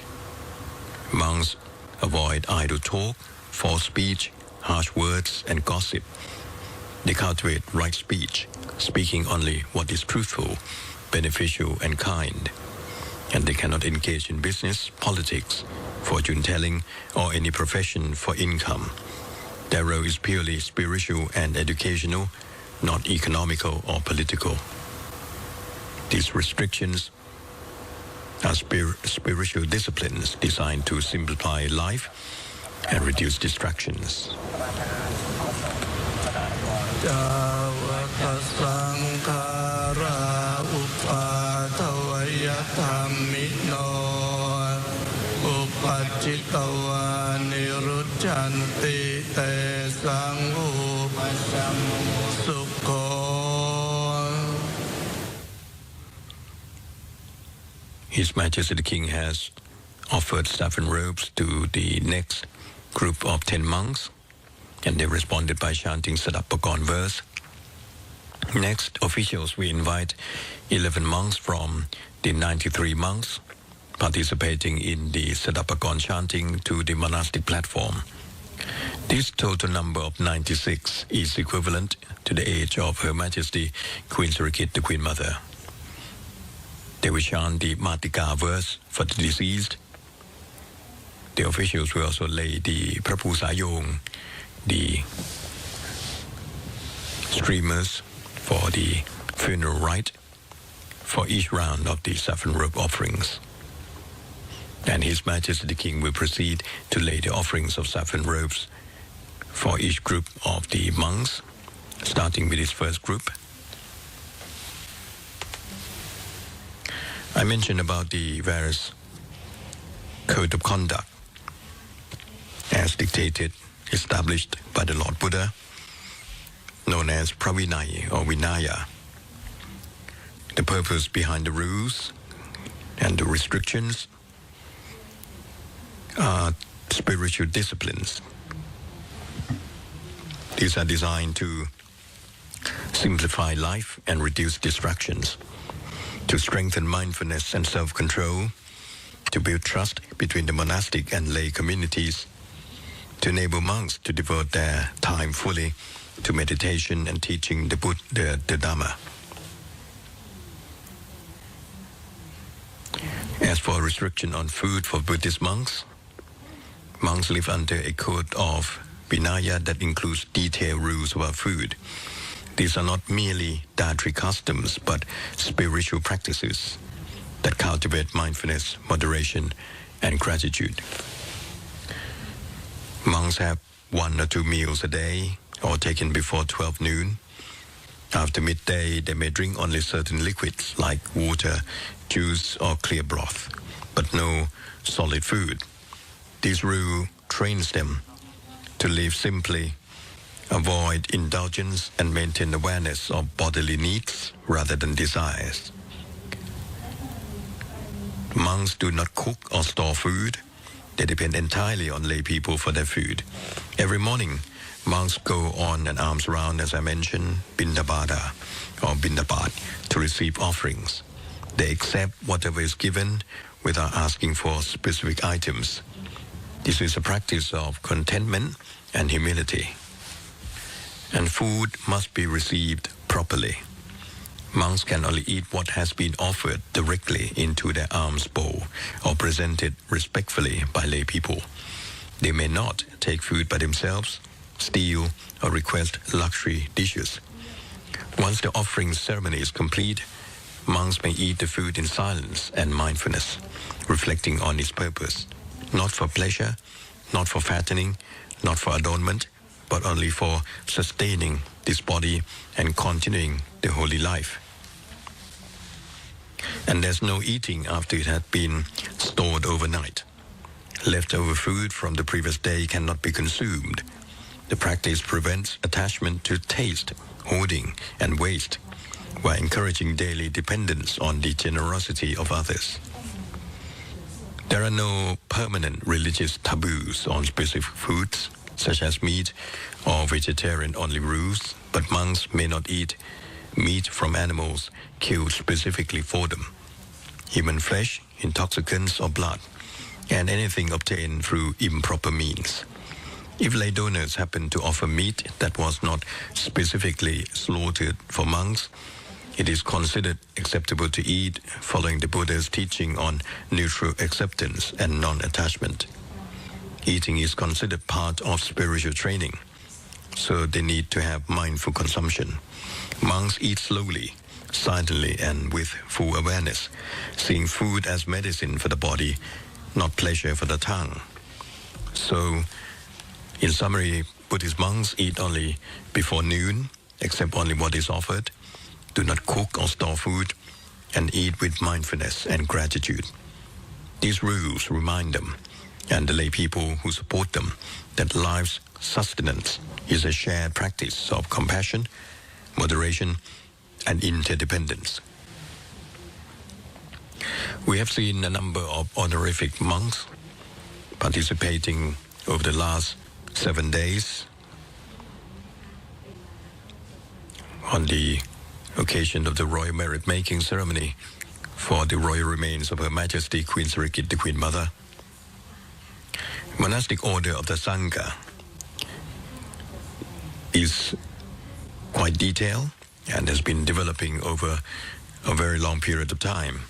Monks avoid idle talk, false speech, harsh words, and gossip. They cultivate right speech, speaking only what is truthful, beneficial, and kind. And they cannot engage in business, politics, fortune-telling, or any profession for income. Their role is purely spiritual and educational, not economical or political. These restrictions are spiritual disciplines designed to simplify life and reduce distractions. จาวกสังขาราอุปาทวยธรรมิโนอุปัจจิตวานิรุจจันติเตสังอุปสัมสุโข His Majesty the King has offered saffron robes to the next group of 10 monks, and they responded by chanting Sadapagon verse. Next, officials will invite 11 monks from the 93 monks participating in the Sadapagon chanting to the monastic platform. This total number of 96 is equivalent to the age of Her Majesty Queen Sirikit, the Queen Mother. They will chant the Matika verse for the deceased. The officials will also lay the Prapusayong, the streamers for the funeral rite for each round of the saffron robe offerings. And His Majesty the King will proceed to lay the offerings of saffron robes for each group of the monks, starting with his first group. I mentioned about the various code of conduct as dictated, established by the Lord Buddha, known as Pravinaya or Vinaya. The purpose behind the rules and the restrictions are spiritual disciplines. These are designed to simplify life and reduce distractions, to strengthen mindfulness and self-control, to build trust between the monastic and lay communities, to enable monks to devote their time fully to meditation and teaching the Dhamma. As for restriction on food for Buddhist monks, monks live under a code of Vinaya that includes detailed rules about food. These are not merely dietary customs, but spiritual practices that cultivate mindfulness, moderation, and gratitude. Monks have 1 or 2 meals a day, or taken before 12 noon. After midday, they may drink only certain liquids like water, juice, or clear broth, but no solid food. This rule trains them to live simply, avoid indulgence, and maintain awareness of bodily needs rather than desires. Monks do not cook or store food. They depend entirely on lay people for their food. Every morning, monks go on an alms round, as I mentioned, Bindabada or Bindabat, to receive offerings. They accept whatever is given without asking for specific items. This is a practice of contentment and humility. And food must be received properly. Monks can only eat what has been offered directly into their alms bowl or presented respectfully by lay people. They may not take food by themselves, steal, or request luxury dishes. Once the offering ceremony is complete, monks may eat the food in silence and mindfulness, reflecting on its purpose, not for pleasure, not for fattening, not for adornment, but only for sustaining this body and continuing the holy life. And there's no eating after it had been stored overnight. Leftover food from the previous day cannot be consumed. The practice prevents attachment to taste, hoarding, and waste, while encouraging daily dependence on the generosity of others. There are no permanent religious taboos on specific foods, such as meat or vegetarian-only rules, but monks may not eat meat from animals killed specifically for them, human flesh, intoxicants, or blood, and anything obtained through improper means. If lay donors happen to offer meat that was not specifically slaughtered for monks, it is considered acceptable to eat, following the Buddha's teaching on neutral acceptance and non-attachment. Eating is considered part of spiritual training, so they need to have mindful consumption. Monks eat slowly, silently, and with full awareness, seeing food as medicine for the body, not pleasure for the tongue. So, in summary, Buddhist monks eat only before noon, accept only what is offered, do not cook or store food, and eat with mindfulness and gratitude. These rules remind them, and the lay people who support them, that life's sustenance is a shared practice of compassion, moderation, and interdependence. We have seen a number of honorific monks participating over the last 7 days on the occasion of the royal merit-making ceremony for the royal remains of Her Majesty Queen Sirikit, the Queen Mother. Monastic order of the Sangha is quite detailed and has been developing over a very long period of time.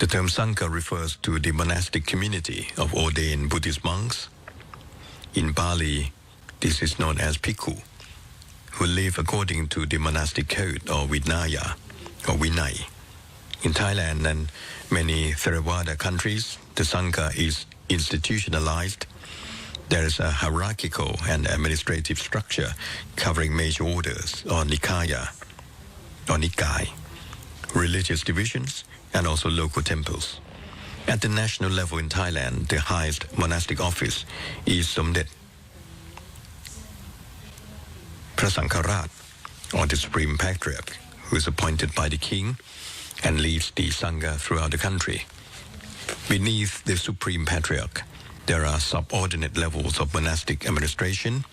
The term Sangha refers to the monastic community of ordained Buddhist monks. In Bali, this is known as Bhikkhu, who live according to the monastic code or Vinaya or Vinay. In Thailand and many Theravada countries, the Sangha is institutionalized. There is a hierarchical and administrative structure covering major orders or Nikaya or Nikai, religious divisions, and also local temples. At the national level in Thailand, the highest monastic office is Somdet Prasankarat, or the Supreme Patriarch, who is appointed by the king and leads the Sangha throughout the country. Beneath the Supreme Patriarch, there are subordinate levels of monastic administration,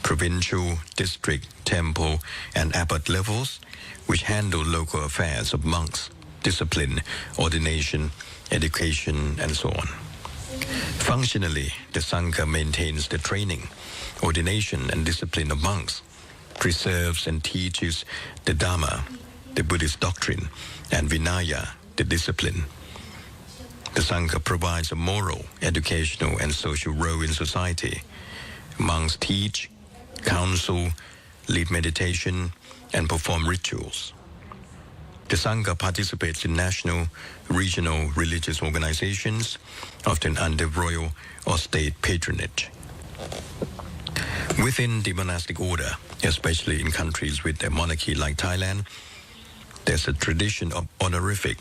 provincial, district, temple, and abbot levels, which handle local affairs of monks, discipline, ordination, education, and so on. Functionally, the Sangha maintains the training, ordination, and discipline of monks, preserves and teaches the Dhamma, the Buddhist doctrine, and Vinaya, the discipline. The Sangha provides a moral, educational, and social role in society. Monks teach, counsel, lead meditation, and perform rituals. The Sangha participates in national, regional religious organizations, often under royal or state patronage. Within the monastic order, especially in countries with a monarchy like Thailand, there's a tradition of honorific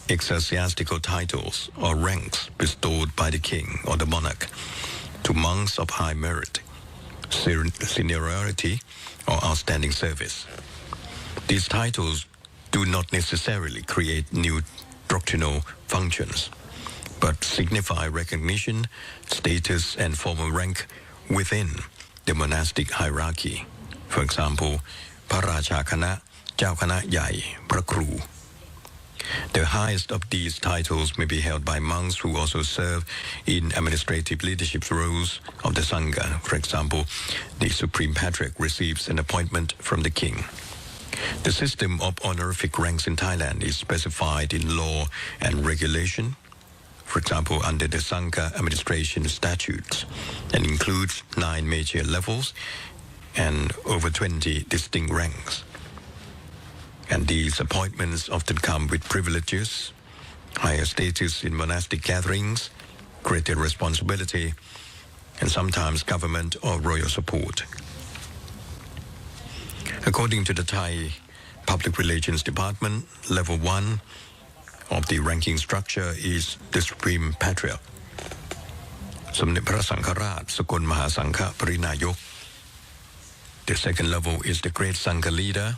ecclesiastical titles or ranks bestowed by the king or the monarch to monks of high merit, seniority, or outstanding service. These titles do not necessarily create new doctrinal functions, but signify recognition, status, and formal rank within the monastic hierarchy. For example, พระราชาคณะ เจ้าคณะใหญ่ พระครู The highest of these titles may be held by monks who also serve in administrative leadership roles of the Sangha. For example, the Supreme Patriarch receives an appointment from the king. The system of honorific ranks in Thailand is specified in law and regulation, for example, under the Sangha administration statutes, and includes 9 major levels and over 20 distinct ranks. And these appointments often come with privileges, higher status in monastic gatherings, greater responsibility, and sometimes government or royal support. According to the Thai Public Relations Department, level 1 of the ranking structure is the Supreme Patriarch, สมเด็จพระสังฆราช สกลมหาสังฆปรินายก The second level is the Great Sangha Leader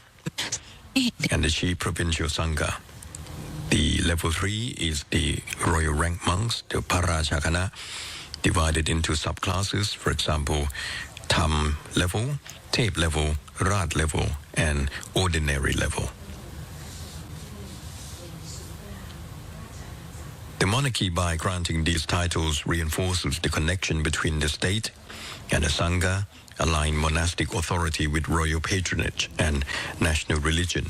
and the Chief Provincial Sangha. The level 3 is the Royal Rank Monks, the พระราชาคณะ divided into subclasses, for example, Tham level, Tape level, Rad level, and Ordinary level. The monarchy, by granting these titles, reinforces the connection between the state and the Sangha, aligning monastic authority with royal patronage and national religion.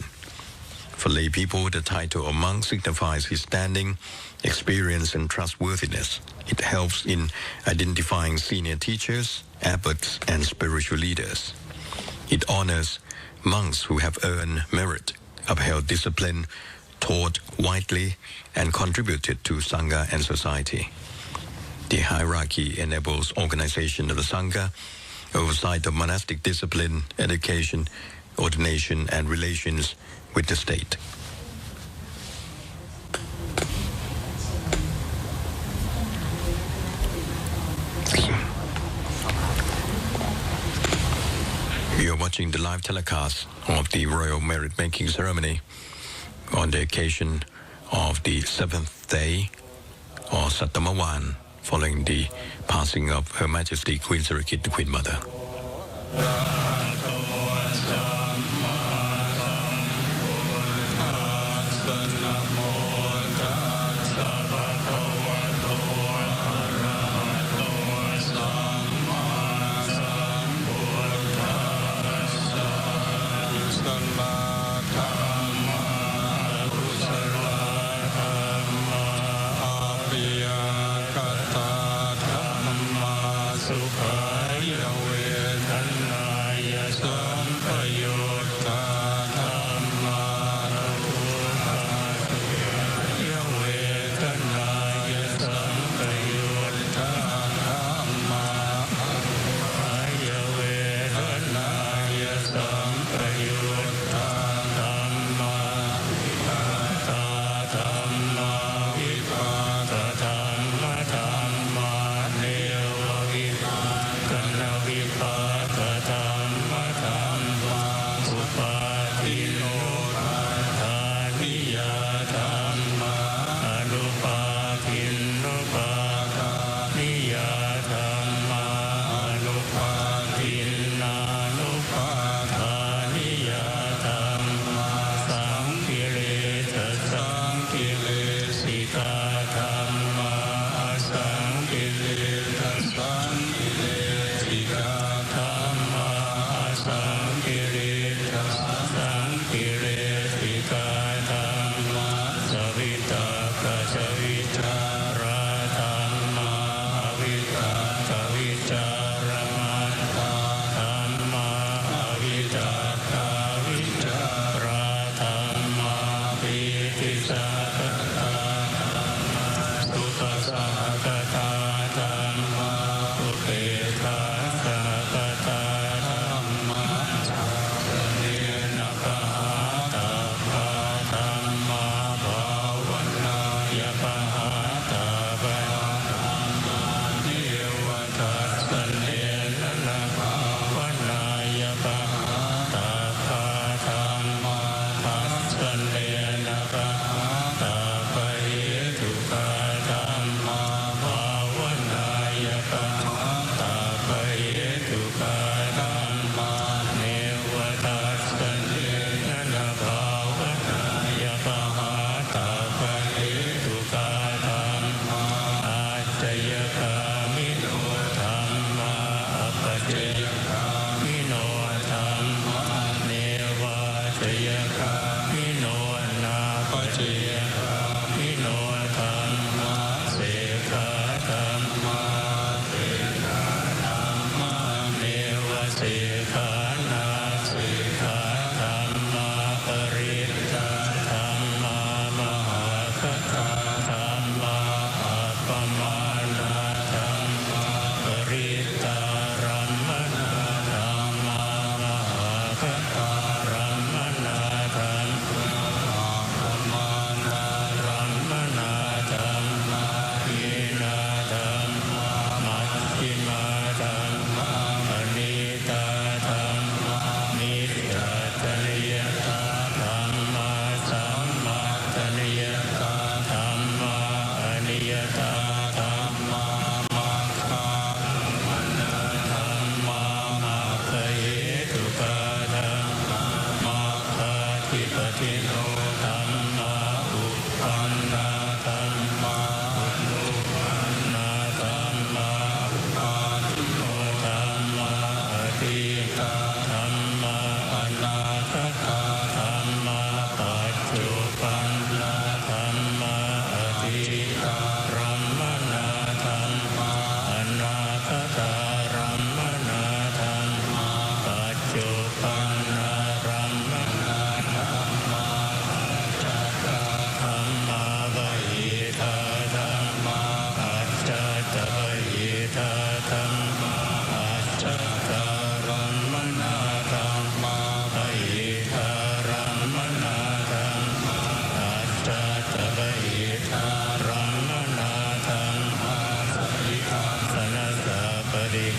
For lay people, the title of monk signifies his standing, experience, and trustworthiness. It helps in identifying senior teachers, abbots, and spiritual leaders. It honors monks who have earned merit, upheld discipline, taught widely, and contributed to Sangha and society. The hierarchy enables organization of the Sangha, oversight of monastic discipline, education, ordination, and relations with the state. You are watching the live telecast of the Royal Merit Making Ceremony on the occasion of the 7th day or Sattamawan following the passing of Her Majesty Queen Sirikit, the Queen Mother.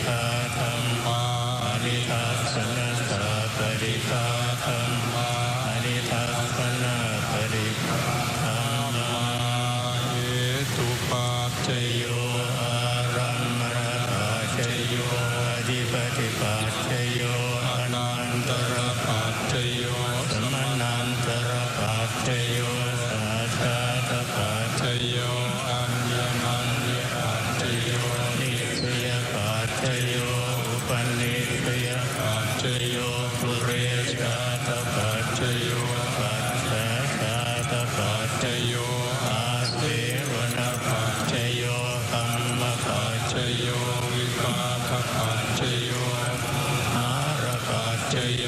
กาธรรมาอนิทัสสนัสสะปริกาธรรมาอนิทัสสนะปริกาธรรมาเหตุปัจจโยอารัมมณปัจจโยอธิปติปัจจโยอนันตรปัจจโยสมนันตรปัจจโยสัทธาตปัจจโยอัญญมัญญปัจจโยนิสยปัจจโยอุปนิสยปัจจโยปุเรชาตปัจจโยปัจจชาตปัจจโยอาเสวนปัจจโยธรรมปัจจโยวิปากปัจจโยอารปัจจโย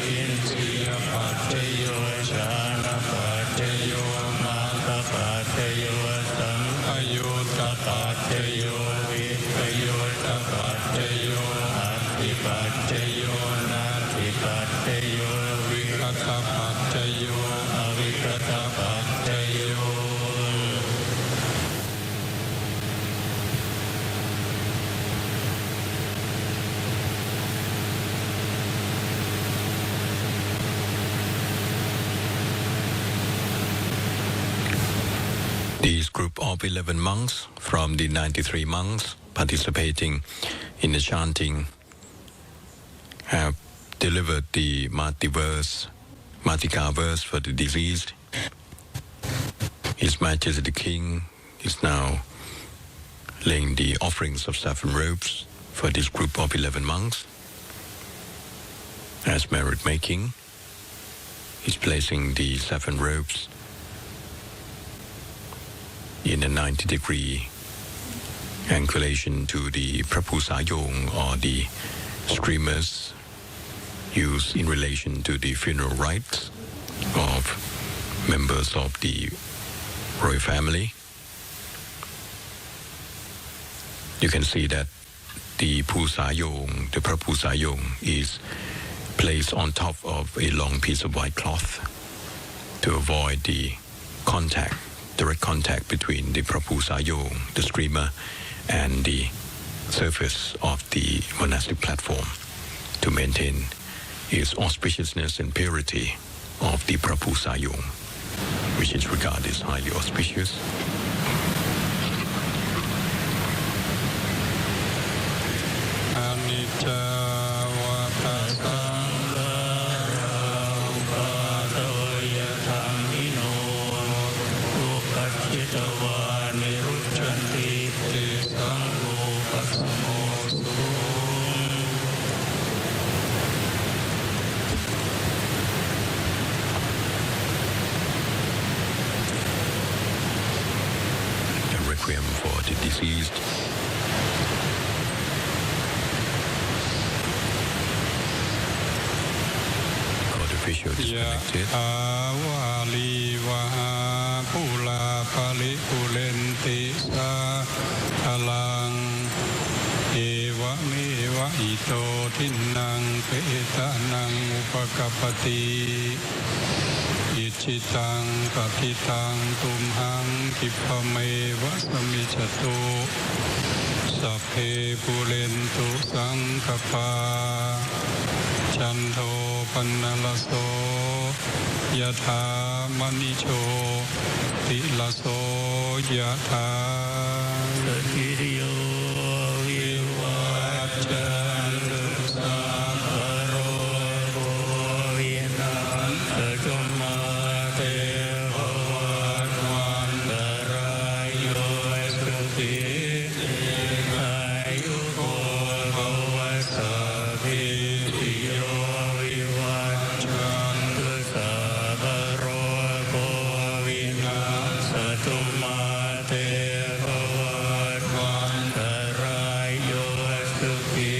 อินทรียปัจจโยฌานปัจจโยมัคคปัจจโยสัมปยุตตปัจจโยวิปยุตตปัจจโยอธิปัจจโยนาทิปัจจโยวิคตปัจจโยอวิคตปัจจโยThis group of 11 monks from the 93 monks participating in the chanting have delivered the Martika verse for the deceased. His Majesty the King is now laying the offerings of saffron robes for this group of 11 monks. As merit making, he's placing the saffron robes in a 90-degree angulation to the prapusayong, or the streamers used in relation to the funeral rites of members of the royal family. You can see that the prapusayong is placed on top of a long piece of white cloth to avoid the direct contact between the prapusayong, the streamer, and the surface of the monastic platform, to maintain its auspiciousness and purity of the prapusayong, which is regarded as highly auspicious. Requiem for the deceased. Court official disconnected.อิจิตังปฏิตังตุมหังคิปะเมวะสมิจตุสัพเพปุเรนตุสังคปาจันโทปนลโสยถามณิโชติลโสยถาสกิริโยวิวัจจันตุสัพพโรโควินาศตุมาเตภวัตวันตรายโยสุขีอายุโกภวสัพพิติโยวิวัจจันตุสัพพโรโควินาศตุมาเตภวัตวันตรายโยสุขี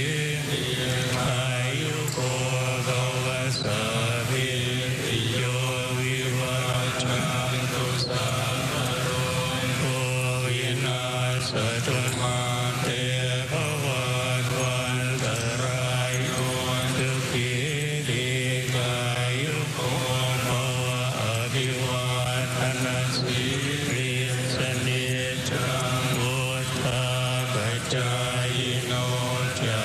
อายุโกภวสัพพิติโยวิวัจจันตุสัพพโรโควินาศตุมาเตภวัตวันตรายโยสุขีติกายุโกภวะอภิวาทนาสีริสเนจังวุฒาปัจจายโนจา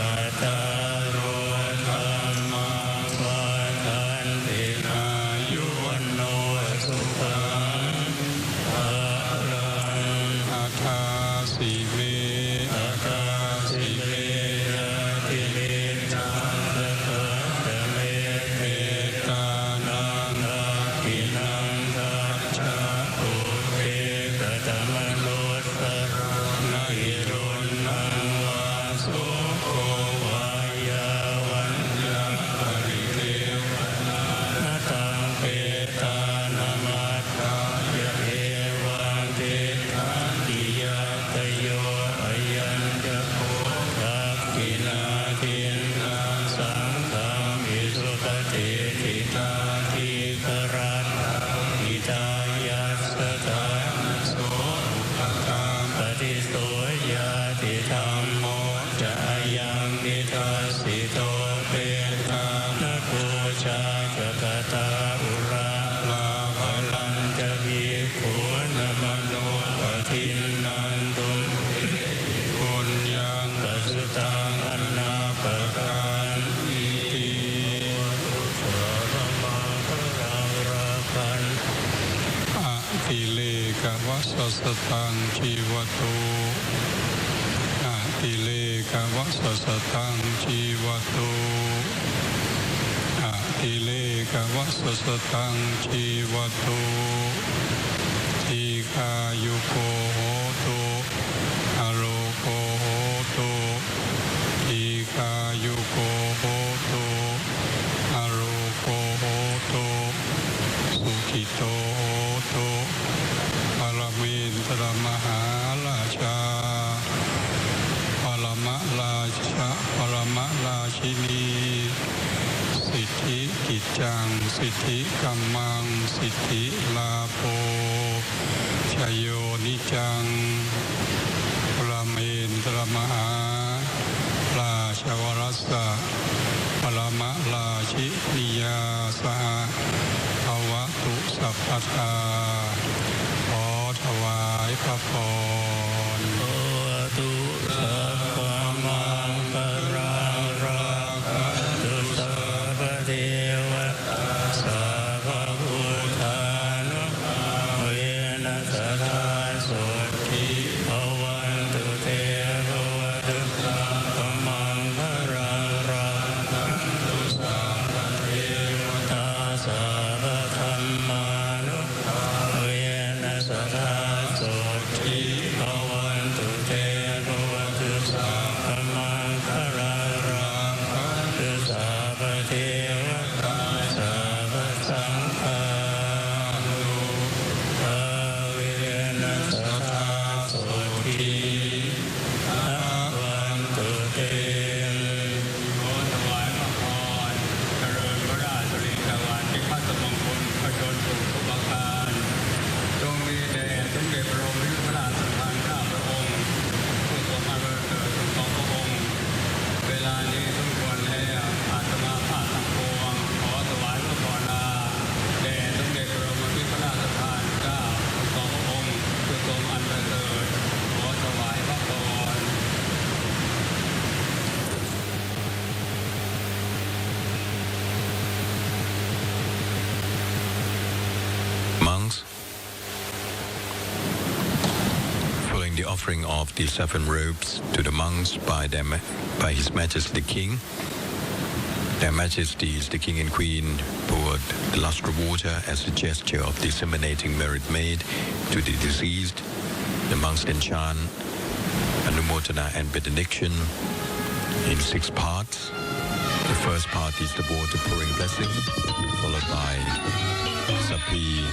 สสตังชีวโตอาติเลกวะสสตังชีวโตอาติเลกวะสสตังชีวโตทีคายุโกโหตุอโลโกโหตุทีคายุโกโหตุอโลโกโหตุสุขิโตโหตุปรมินทรมหาราชาปรมราชินีสิทธิกิจจังสิทธิกัมมังสิทธิลาโภชโยนิจังปรมินทรมหาราชวรัสสะปรมราชินียาสหภวตุสัพพทาขอถวายพระพรตุสัพพมังคาราคะตุสัพพเทวตาสัพพพุทธานุเวนัสทาสุขีภวันตุเตภวตุสัพพมังคาราคะตุสัพพเทวตาสัพพธรรมานุเวนัสทาสุขีภวันตุเตภวตุสัพพมังคาราคะตุสัพพเทวตาสัพพสังฆานุภาเวนัสทาสุขีภวันตุเตขอถวายพระพรเจริญพระราชริกวาทิพัฒมงคลพระชนสุขทุกประการจงมีแด่สมเด็จพระบรมพระราชทานข้าพระองค์ผู้ทรงพระเกิดของพระองค์เวลานี้สมควรแล้วอาตมาภาพทั้งปวงขอถวายพระพรลาแด่สมเด็จพระบรมพระราชทานข้าของพระองค์ผู้ทรงอันประเสริฐขอถวายพระพรMonks, following the offering of the 7 robes to the monks by His Majesty the King, Their Majesties the King and Queen poured the lustre water as a gesture of disseminating merit made to the deceased. The monks then chant Anumodana and benediction in 6 parts. The first part is the water pouring blessing, followed by Sapi.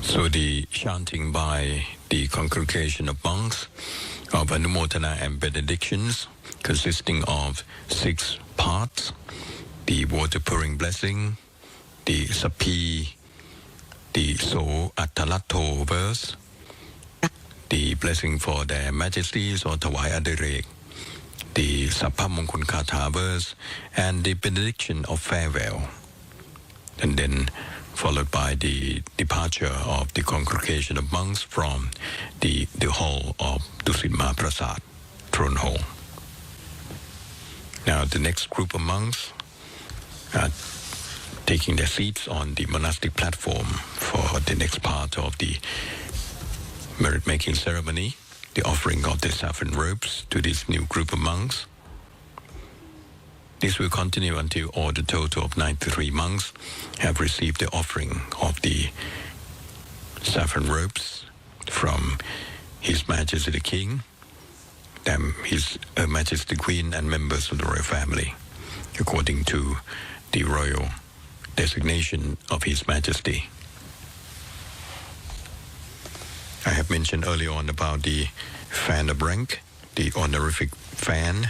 So the chanting by the congregation of monks of Anumodana and benedictions, consisting of 6 parts: the water pouring blessing, the Sapi, the So Attalato verse, the blessing for their majesties or Tawai Adirek, the Sappamongkun Kata verse, and the benediction of farewell. And then followed by the departure of the congregation of monks from the hall of Dusit Maha Prasat, throne hall. Now the next group of monks taking their seats on the monastic platform for the next part of the merit-making ceremony, the offering of the saffron robes to this new group of monks. This will continue until all the total of 93 monks have received the offering of the saffron robes from His Majesty the King, His Majesty Queen and members of the royal family, according to the royal designation of His Majesty. I have mentioned earlier on about the fan of rank, the honorific fan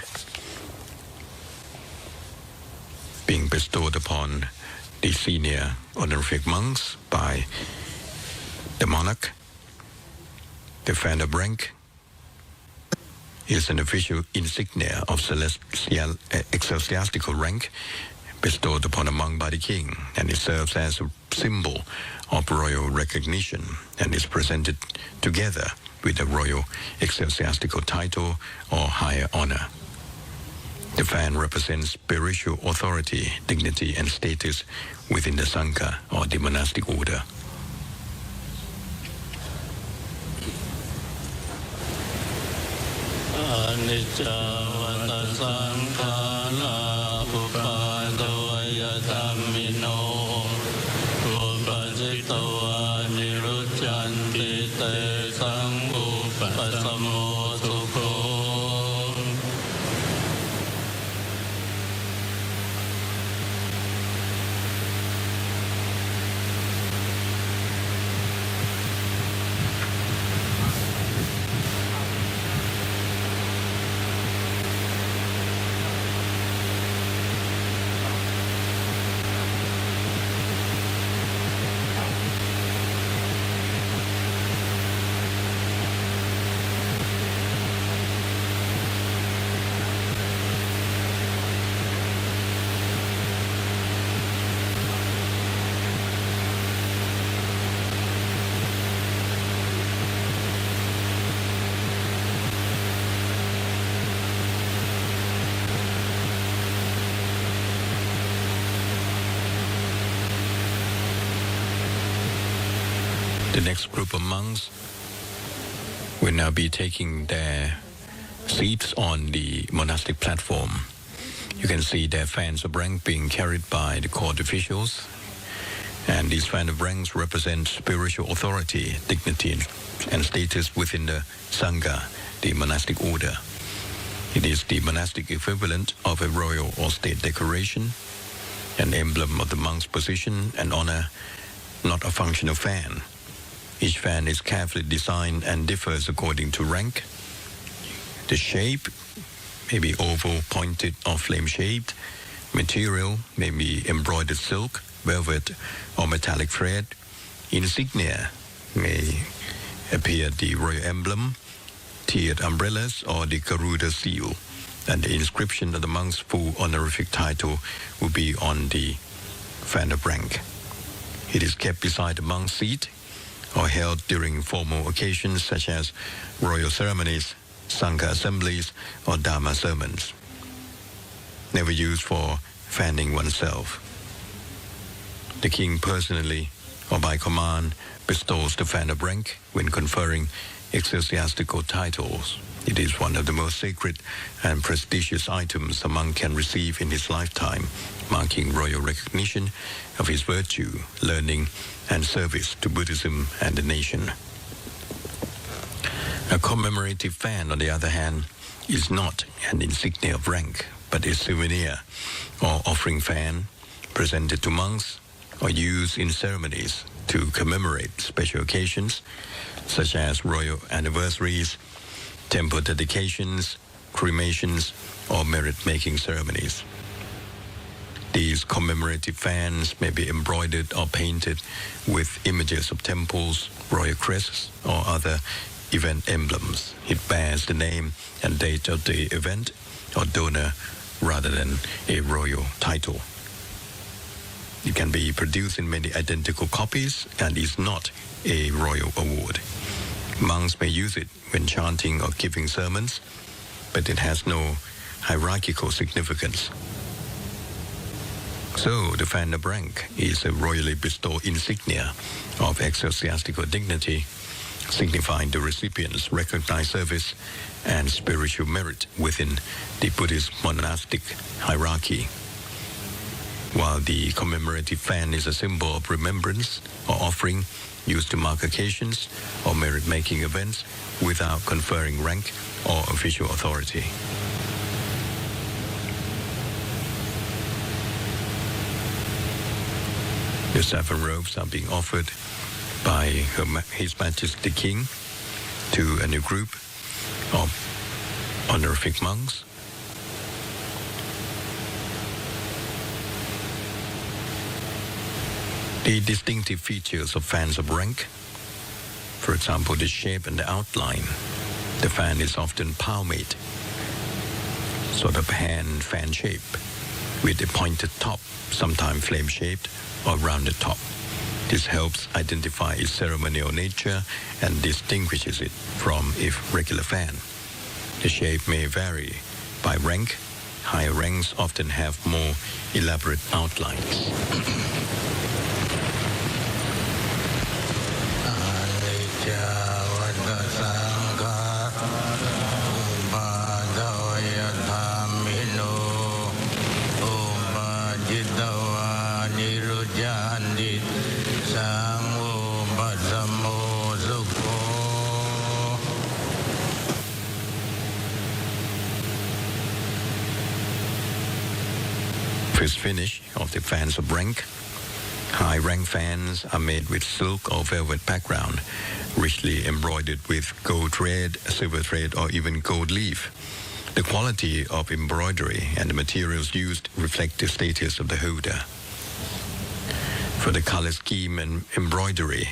being bestowed upon the senior honorific monks by the monarch. The fan of rank is an official insignia of ecclesiastical rank bestowed upon a monk by the king, and it serves as a symbol of royal recognition and is presented together with a royal ecclesiastical title or higher honor. The fan represents spiritual authority, dignity, and status within the Sangha or the monastic order. Anicca vata sankhara upadavaya dhammino upajitava nirucchanti te sangupasammo sukho. The next group of monks will now be taking their seats on the monastic platform. You can see their fans of rank being carried by the court officials, and these fans of ranks represent spiritual authority, dignity, and status within the Sangha, the monastic order. It is the monastic equivalent of a royal or state decoration, an emblem of the monk's position and honor, not a functional fan. Each fan is carefully designed and differs according to rank. The shape may be oval, pointed, or flame-shaped. Material may be embroidered silk, velvet, or metallic thread. Insignia may appear the royal emblem, tiered umbrellas, or the Garuda seal. And the inscription of the monk's full honorific title will be on the fan of rank. It is kept beside the monk's seat or held during formal occasions such as royal ceremonies, Sangha assemblies, or Dharma sermons. Never used for fanning oneself. The king personally or by command bestows the fan of rank when conferring ecclesiastical titles. It is one of the most sacred and prestigious items a monk can receive in his lifetime, marking royal recognition of his virtue, learning, and service to Buddhism and the nation. A commemorative fan, on the other hand, is not an insignia of rank, but a souvenir or offering fan presented to monks or used in ceremonies to commemorate special occasions such as royal anniversaries, temple dedications, cremations, or merit-making ceremonies. These commemorative fans may be embroidered or painted with images of temples, royal crests, or other event emblems. It bears the name and date of the event or donor rather than a royal title. It can be produced in many identical copies and is not a royal award. Monks may use it when chanting or giving sermons, but it has no hierarchical significance. So, the fan of rank is a royally bestowed insignia of ecclesiastical dignity, signifying the recipient's recognized service and spiritual merit within the Buddhist monastic hierarchy. While the commemorative fan is a symbol of remembrance or offering used to mark occasions or merit-making events without conferring rank or official authority. The 7 robes are being offered by His Majesty the King to a new group of honorific monks. The distinctive features of fans of rank, for example, the shape and the outline. The fan is often palmate, sort of hand fan shape, with a pointed top, sometimes flame-shaped or rounded top. This helps identify its ceremonial nature and distinguishes it from a regular fan. The shape may vary by rank. Higher ranks often have more elaborate outlines. First finish of the fans of rank. High rank fans are made with silk or velvet background, richly embroidered with gold thread, silver thread, or even gold leaf. The quality of embroidery and the materials used reflect the status of the holder. For the color scheme and embroidery,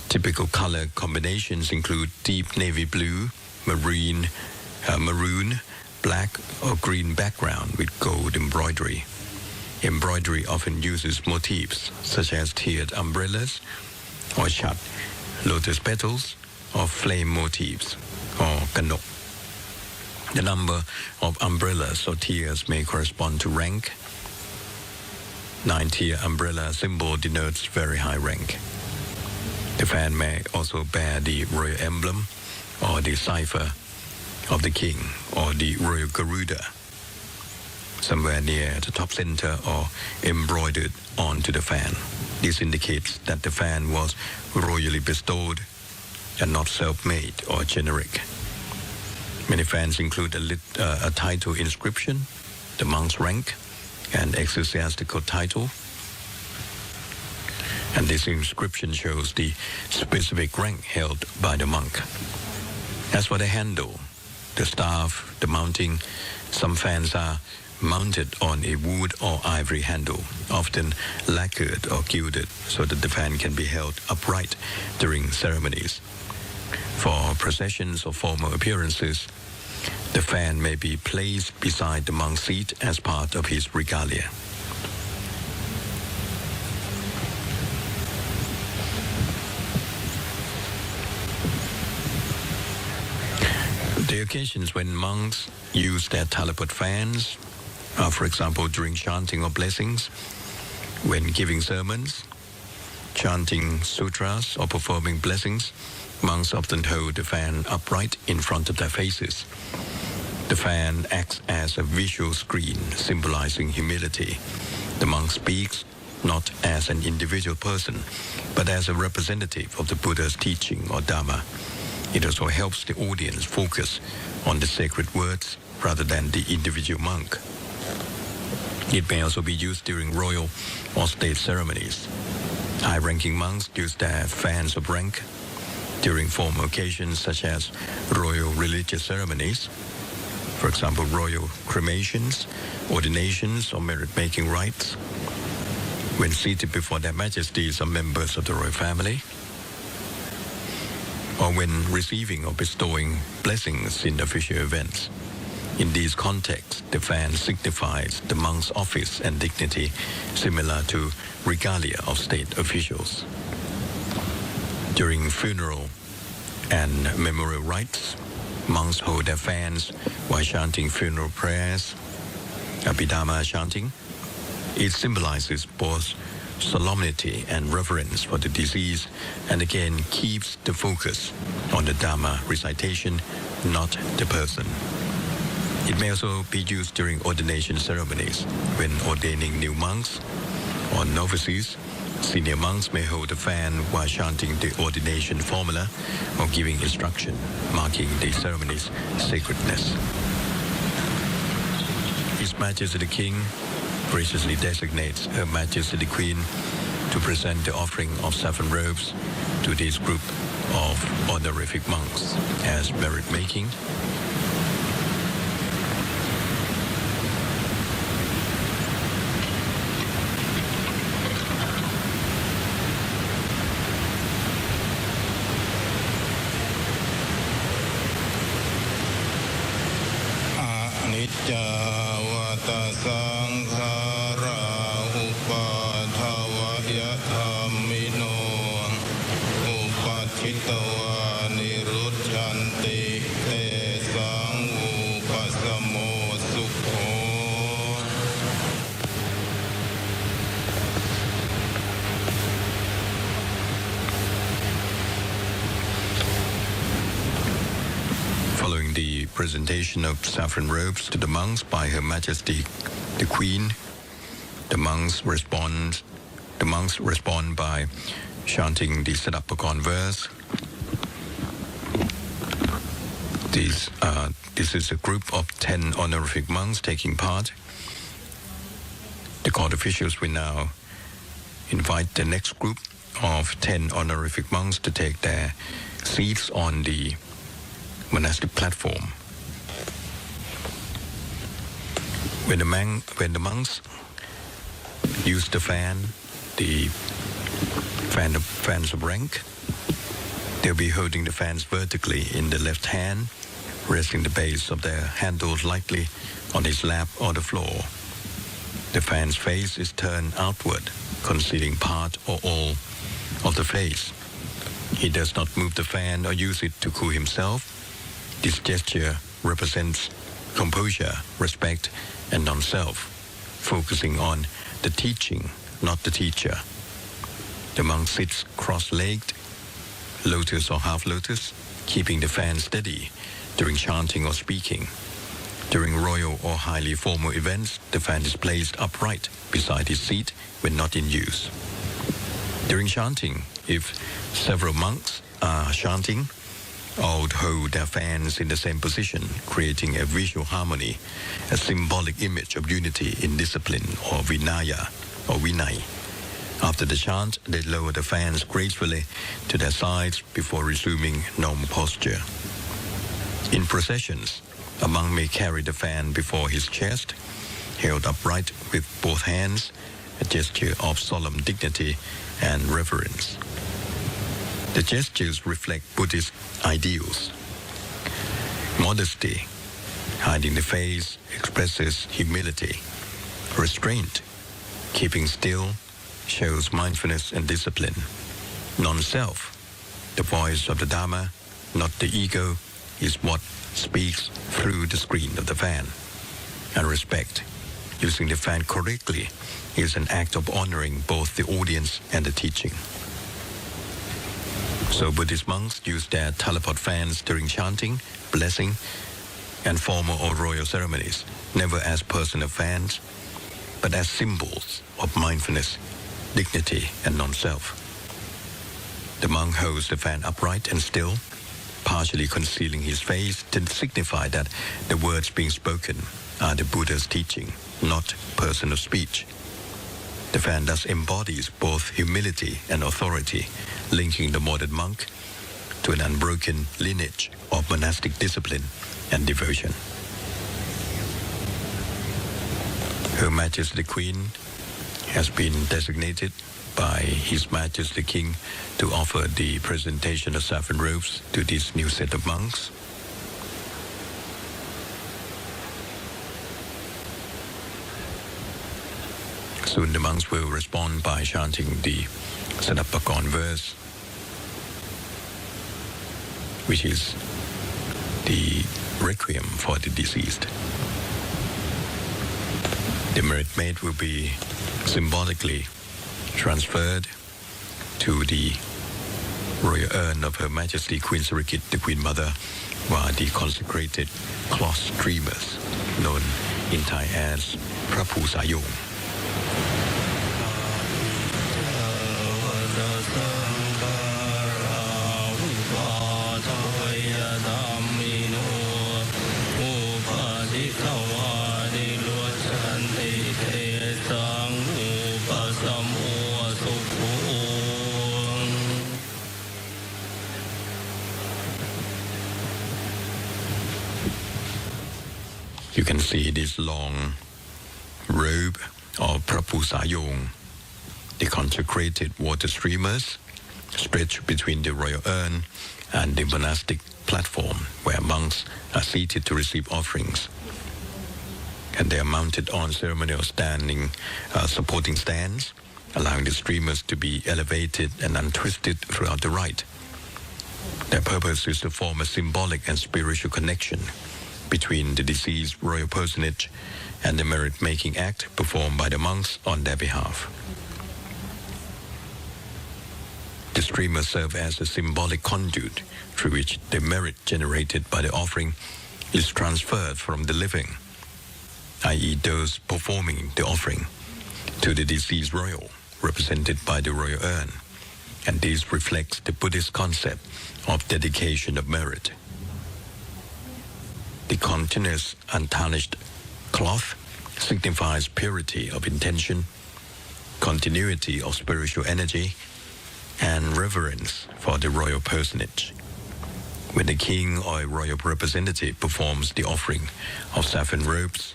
typical color combinations include deep navy blue, maroon, black or green background with gold embroidery. Embroidery often uses motifs such as tiered umbrellas or chat, lotus petals, or flame motifs or kanok. The number of umbrellas or tiers may correspond to rank. 9-tier umbrella symbol denotes very high rank. The fan may also bear the royal emblem or the cipher of the king or the royal Garuda somewhere near the top center or embroidered onto the fan. This indicates that the fan was royally bestowed and not self-made or generic. Many fans include a title inscription, the monk's rank, and ecclesiastical title. And this inscription shows the specific rank held by the monk. As for the handle, the staff, the mounting, some fans are mounted on a wood or ivory handle, often lacquered or gilded, so that the fan can be held upright during ceremonies. For processions or formal appearances, the fan may be placed beside the monk's seat as part of his regalia. The occasions when monks use their talipot fans are, for example, during chanting or blessings, when giving sermons, chanting sutras, or performing blessings. Monks often hold the fan upright in front of their faces. The fan acts as a visual screen, symbolizing humility. The monk speaks not as an individual person, but as a representative of the Buddha's teaching or Dharma. It also helps the audience focus on the sacred words rather than the individual monk. It may also be used during royal or state ceremonies. High-ranking monks use their fans of rank during formal occasions such as royal religious ceremonies, for example, royal cremations, ordinations, or merit-making rites, when seated before their majesties or members of the royal family, or when receiving or bestowing blessings in official events. In these contexts, the fan signifies the monk's office and dignity, similar to regalia of state officials. During funeral and memorial rites, monks hold their fans while chanting funeral prayers, Abhidharma chanting, It symbolizes both solemnity and reverence for the deceased, and again keeps the focus on the Dharma recitation, not the person. It may also be used during ordination ceremonies. When ordaining new monks or novices, senior monks may hold a fan while chanting the ordination formula or giving instruction, marking the ceremony's sacredness. His Majesty the King graciously designates Her Majesty the Queen to present the offering of saffron robes to this group of honorific monks as merit-making. Following the presentation of saffron robes to the monks by Her Majesty the Queen, the monks respond by chanting the Sadapakon verse. This is a group of 10 honorific monks taking part. The court officials will now invite the next group of 10 honorific monks to take their seats on the monastic platform. When the monks use the fans of rank, they'll be holding the fans vertically in the left hand, resting the base of their handles lightly on his lap or the floor. The fan's face is turned outward, concealing part or all of the face. He does not move the fan or use it to cool himself. This gesture represents composure, respect, and non-self, focusing on the teaching, not the teacher. The monk sits cross-legged, lotus or half-lotus, keeping the fan steady during chanting or speaking. During royal or highly formal events, the fan is placed upright beside his seat when not in use. During chanting, if several monks are chanting, all would hold their fans in the same position, creating a visual harmony, a symbolic image of unity in discipline or vinaya or vinay. After the chant, they lower the fans gracefully to their sides before resuming normal posture. In processions, a monk may carry the fan before his chest, held upright with both hands, a gesture of solemn dignity and reverence. The gestures reflect Buddhist ideals. Modesty, hiding the face, expresses humility. Restraint, keeping still, shows mindfulness and discipline. Non-self, the voice of the Dharma, not the ego, is what speaks through the screen of the fan. And respect, using the fan correctly, is an act of honoring both the audience and the teaching. So Buddhist monks use their teleport fans during chanting, blessing, and formal or royal ceremonies, never as personal fans, but as symbols of mindfulness, dignity, and non-self. The monk holds the fan upright and still, partially concealing his face to signify that the words being spoken are the Buddha's teaching, not personal speech. The fan thus embodies both humility and authority, linking the modern monk to an unbroken lineage of monastic discipline and devotion. Her Majesty the Queen has been designated by His Majesty the King to offer the presentation of saffron robes to this new set of monks. Soon the monks will respond by chanting the Sadapakon verse, which is the requiem for the deceased. The merit made will be symbolically transferred to the royal urn of Her Majesty Queen Sirikit, the Queen Mother, via the consecrated cloth streamers, known in Thai as Prapu Sayong. You can see this long robe of Prapu Sayong, the consecrated water streamers stretched between the royal urn and the monastic platform where monks are seated to receive offerings. And they are mounted on ceremonial supporting stands, allowing the streamers to be elevated and untwisted throughout the rite. Their purpose is to form a symbolic and spiritual connection between the deceased royal personage and the merit-making act performed by the monks on their behalf. The streamers serve as a symbolic conduit through which the merit generated by the offering is transferred from the living, i.e. those performing the offering, to the deceased royal, represented by the royal urn, and this reflects the Buddhist concept of dedication of merit. The continuous untarnished cloth signifies purity of intention, continuity of spiritual energy, and reverence for the royal personage. When the king or royal representative performs the offering of saffron robes,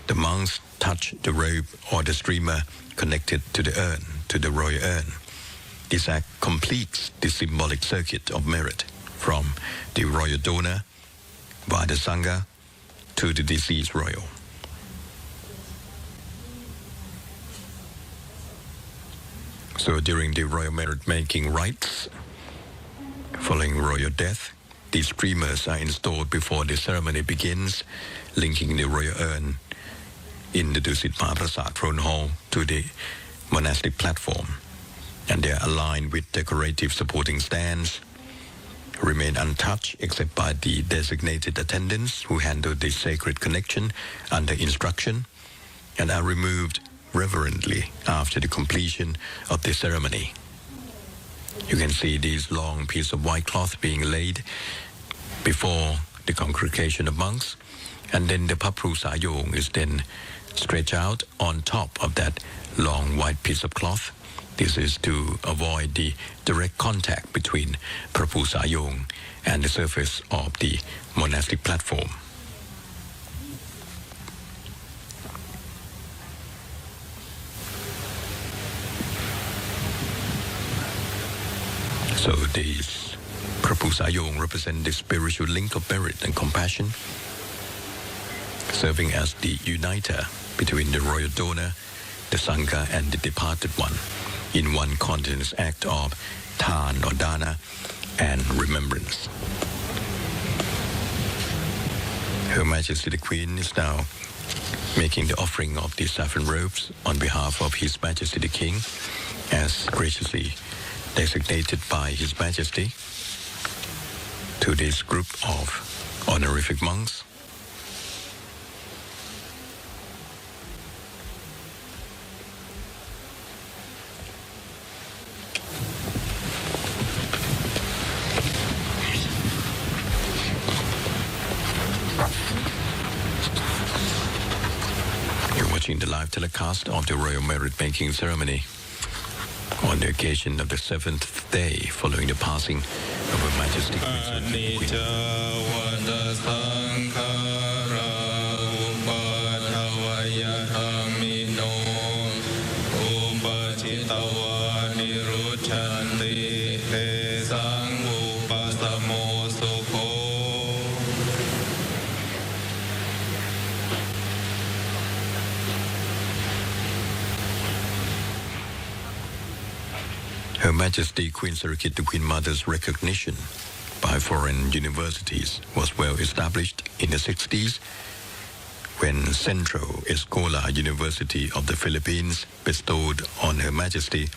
the monks touch the robe or the streamer connected to the urn, to the royal urn. This act completes the symbolic circuit of merit from the royal donor by the Sangha to the deceased royal. So during the royal merit-making rites, following royal death, these streamers are installed before the ceremony begins, linking the royal urn in the Dusit Maha Prasat throne hall to the monastic platform, and they are aligned with decorative supporting stands, remain untouched except by the designated attendants who handle the sacred connection under instruction, and are removed reverently after the completion of the ceremony. You can see this long piece of white cloth being laid before the congregation of monks, and then the Prapu Sayong is then stretched out on top of that long white piece of cloth. This is to avoid the direct contact between Prapu Sayong and the surface of the monastic platform. So these Prapu Sayong represent the spiritual link of merit and compassion, serving as the uniter between the royal donor, the Sangha, and the departed one, in one continuous act of Tan or Dana and remembrance. Her Majesty the Queen is now making the offering of the saffron robes on behalf of His Majesty the King, as graciously designated by His Majesty, to this group of honorific monks. Watching the live telecast of the royal merit-making ceremony on the occasion of the 7th day following the passing of Her Majesty Queen Her Majesty Queen Sirikit, the Queen Mother's recognition by foreign universities was well established in the 60s when Central Escola University of the Philippines bestowed on Her Majesty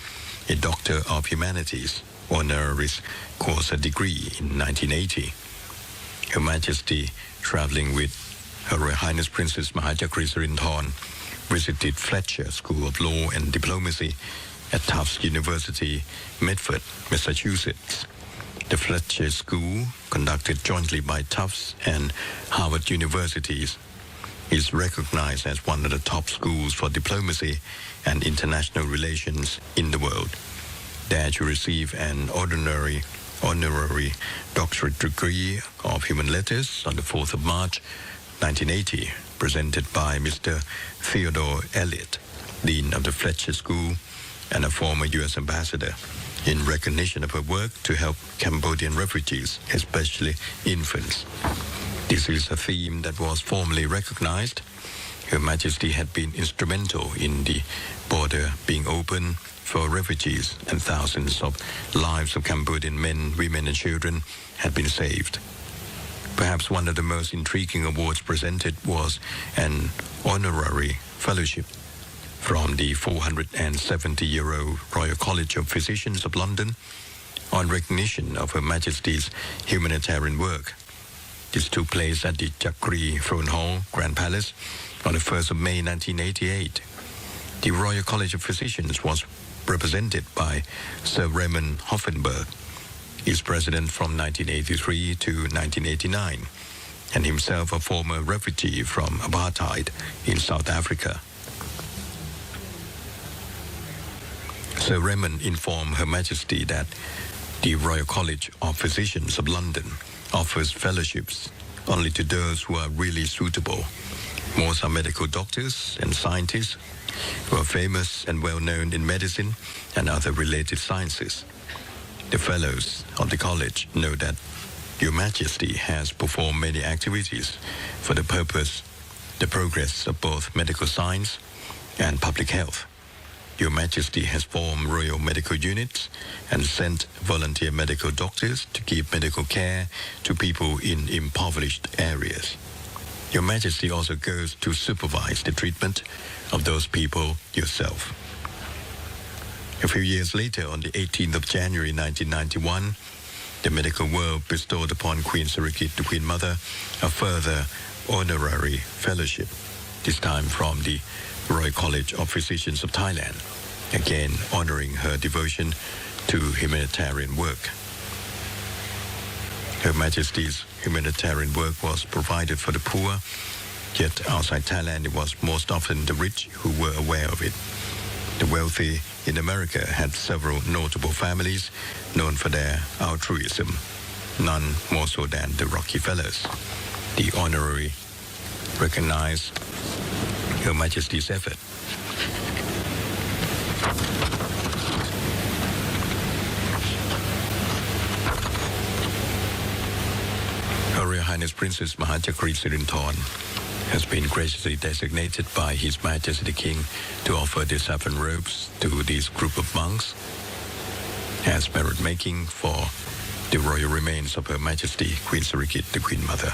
a Doctor of Humanities honoris causa degree in 1980. Her Majesty, traveling with Her Royal Highness Princess Maha visited Fletcher School of Law and Diplomacy at Tufts University, Medford, Massachusetts. The Fletcher School, conducted jointly by Tufts and Harvard Universities, is recognized as one of the top schools for diplomacy and international relations in the world. There to receive an honorary doctorate degree of human letters on the 4th of March 1980, presented by Mr. Theodore Elliott, Dean of the Fletcher School and a former U.S. ambassador, in recognition of her work to help Cambodian refugees, especially infants. This is a theme that was formally recognized. Her Majesty had been instrumental in the border being open for refugees, and thousands of lives of Cambodian men, women and children had been saved. Perhaps one of the most intriguing awards presented was an honorary fellowship from the 470-year-old Royal College of Physicians of London on recognition of Her Majesty's humanitarian work. This took place at the Chakri Throne Hall, Grand Palace, on the 1st of May 1988. The Royal College of Physicians was represented by Sir Raymond Hoffenberg, its president from 1983 to 1989, and himself a former refugee from apartheid in South Africa. Sir Raymond informed Her Majesty that the Royal College of Physicians of London offers fellowships only to those who are really suitable. Most are medical doctors and scientists who are famous and well known in medicine and other related sciences. The fellows of the college know that Your Majesty has performed many activities for the progress of both medical science and public health. Your Majesty has formed royal medical units and sent volunteer medical doctors to give medical care to people in impoverished areas. Your Majesty also goes to supervise the treatment of those people yourself. A few years later, on the 18th of January 1991, the medical world bestowed upon Queen Sirikit, the Queen Mother, a further honorary fellowship, this time from the Royal College of Physicians of Thailand, again honoring her devotion to humanitarian work. Her Majesty's humanitarian work was provided for the poor, yet outside Thailand it was most often the rich who were aware of it. The wealthy in America had several notable families known for their altruism, none more so than the Rockefellers. The honorary recognize Her Majesty's effort. Her Royal Highness Princess Maha has been graciously designated by His Majesty the King to offer the 7 robes to this group of monks as merit-making for the royal remains of Her Majesty Queen Sirikit, the Queen Mother.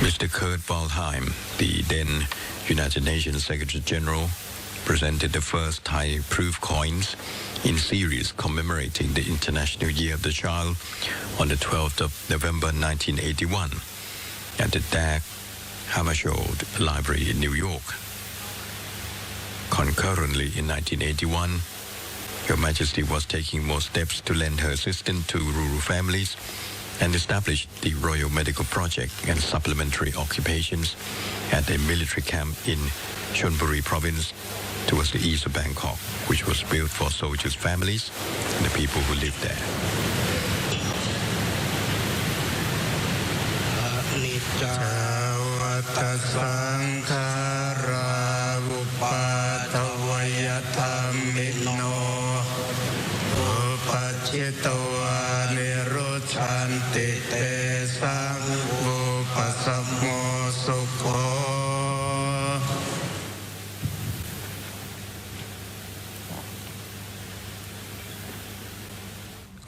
Mr. Kurt Waldheim, the then United Nations Secretary General, presented the first Thai proof coins in series commemorating the International Year of the Child on the 12th of November 1981 at the Dag Hammarskjöld Library in New York. Concurrently, in 1981, Her Majesty was taking more steps to lend her assistance to rural families and established the Royal Medical Project and supplementary occupations at a military camp in Chonburi province towards the east of Bangkok, which was built for soldiers' families and the people who lived there. จาวตัสสังขาราวุปาทวยธรรมิโนอุปัชฌิตวานิโรธ ชันติเตสังอุปสัมโมสุโข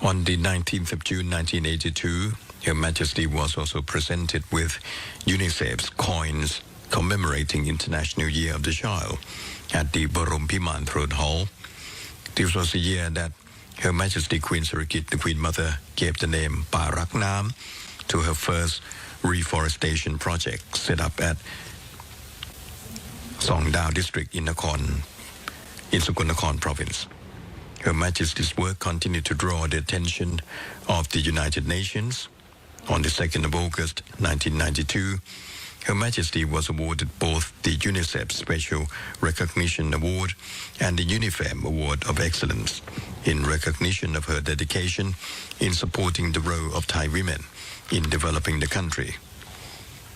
On the 19th of June 1982, Her Majesty was also presented with UNICEF's coins commemorating International Year of the Child at the Borompiman Throne Hall. This was the year that Her Majesty Queen Sirikit, the Queen Mother, gave the name Parak Nam to her first reforestation project set up at Songdao district in Sukul Nakhon province. Her Majesty's work continued to draw the attention of the United Nations. On the 2nd of August 1992, Her Majesty was awarded both the UNICEF Special Recognition Award and the UNIFEM Award of Excellence in recognition of her dedication in supporting the role of Thai women in developing the country.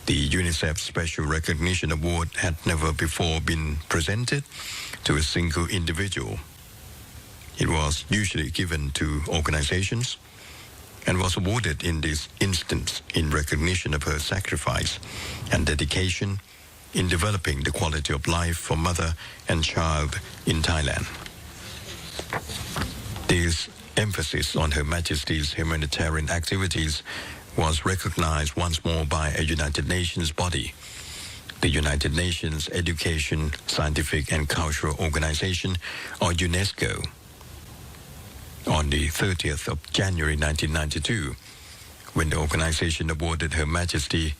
The UNICEF Special Recognition Award had never before been presented to a single individual. It was usually given to organizations and was awarded in this instance in recognition of her sacrifice and dedication in developing the quality of life for mother and child in Thailand. This emphasis on Her Majesty's humanitarian activities was recognized once more by a United Nations body, the United Nations Education, Scientific and Cultural Organization, or UNESCO. On the 30th of January 1992, when the organization awarded Her Majesty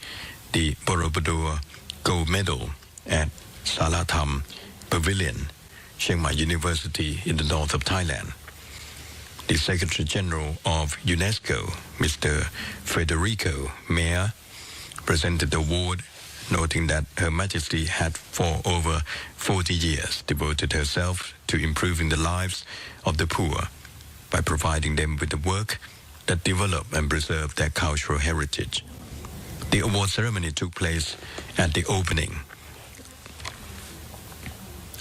the Borobudur Gold Medal at Salatham Pavilion, Chiang Mai University in the north of Thailand. The Secretary General of UNESCO, Mr. Federico Meyer, presented the award, noting that Her Majesty had for over 40 years devoted herself to improving the lives of the poor by providing them with the work that develop and preserve their cultural heritage. The award ceremony took place at the opening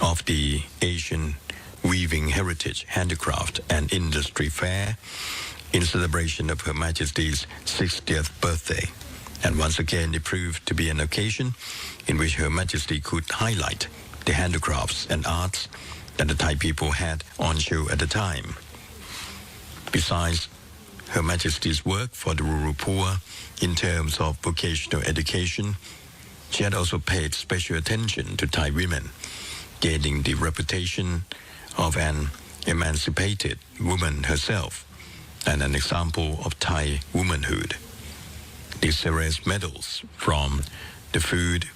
of the Asian Weaving Heritage, Handicraft and Industry Fair in celebration of Her Majesty's 60th birthday. And once again, it proved to be an occasion in which Her Majesty could highlight the handicrafts and arts that the Thai people had on show at the time. Besides Her Majesty's work for the rural poor in terms of vocational education, she had also paid special attention to Thai women, gaining the reputation of an emancipated woman herself and an example of Thai womanhood. The Ceres medals from the Food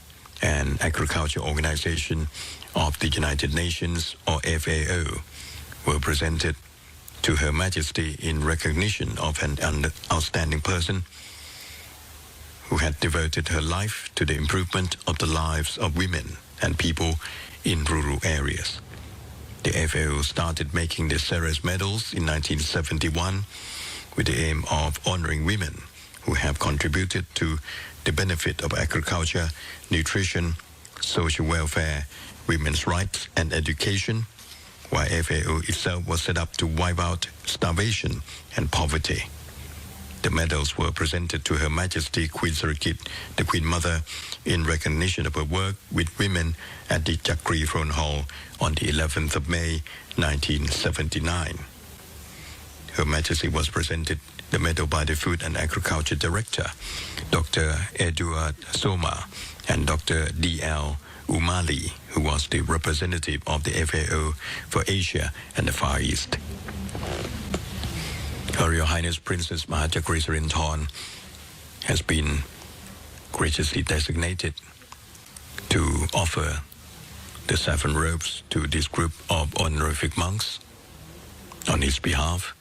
and Agriculture Organization of the United Nations, or FAO, were presented to Her Majesty in recognition of an outstanding person who had devoted her life to the improvement of the lives of women and people in rural areas. The FAO started making the Ceres medals in 1971 with the aim of honoring women who have contributed to the benefit of agriculture, nutrition, social welfare, women's rights and education, while FAO itself was set up to wipe out starvation and poverty. The medals were presented to Her Majesty Queen Sirikit, the Queen Mother, in recognition of her work with women at the Chakri Throne Hall on the 11th of May, 1979. Her Majesty was presented the medal by the Food and Agriculture Director, Dr. Edward Soma, and Dr. D.L. Umali, who was the representative of the FAO for Asia and the Far East. Her Royal Highness Princess Maha has been graciously designated to offer the 7 robes to this group of honorific monks on his behalf.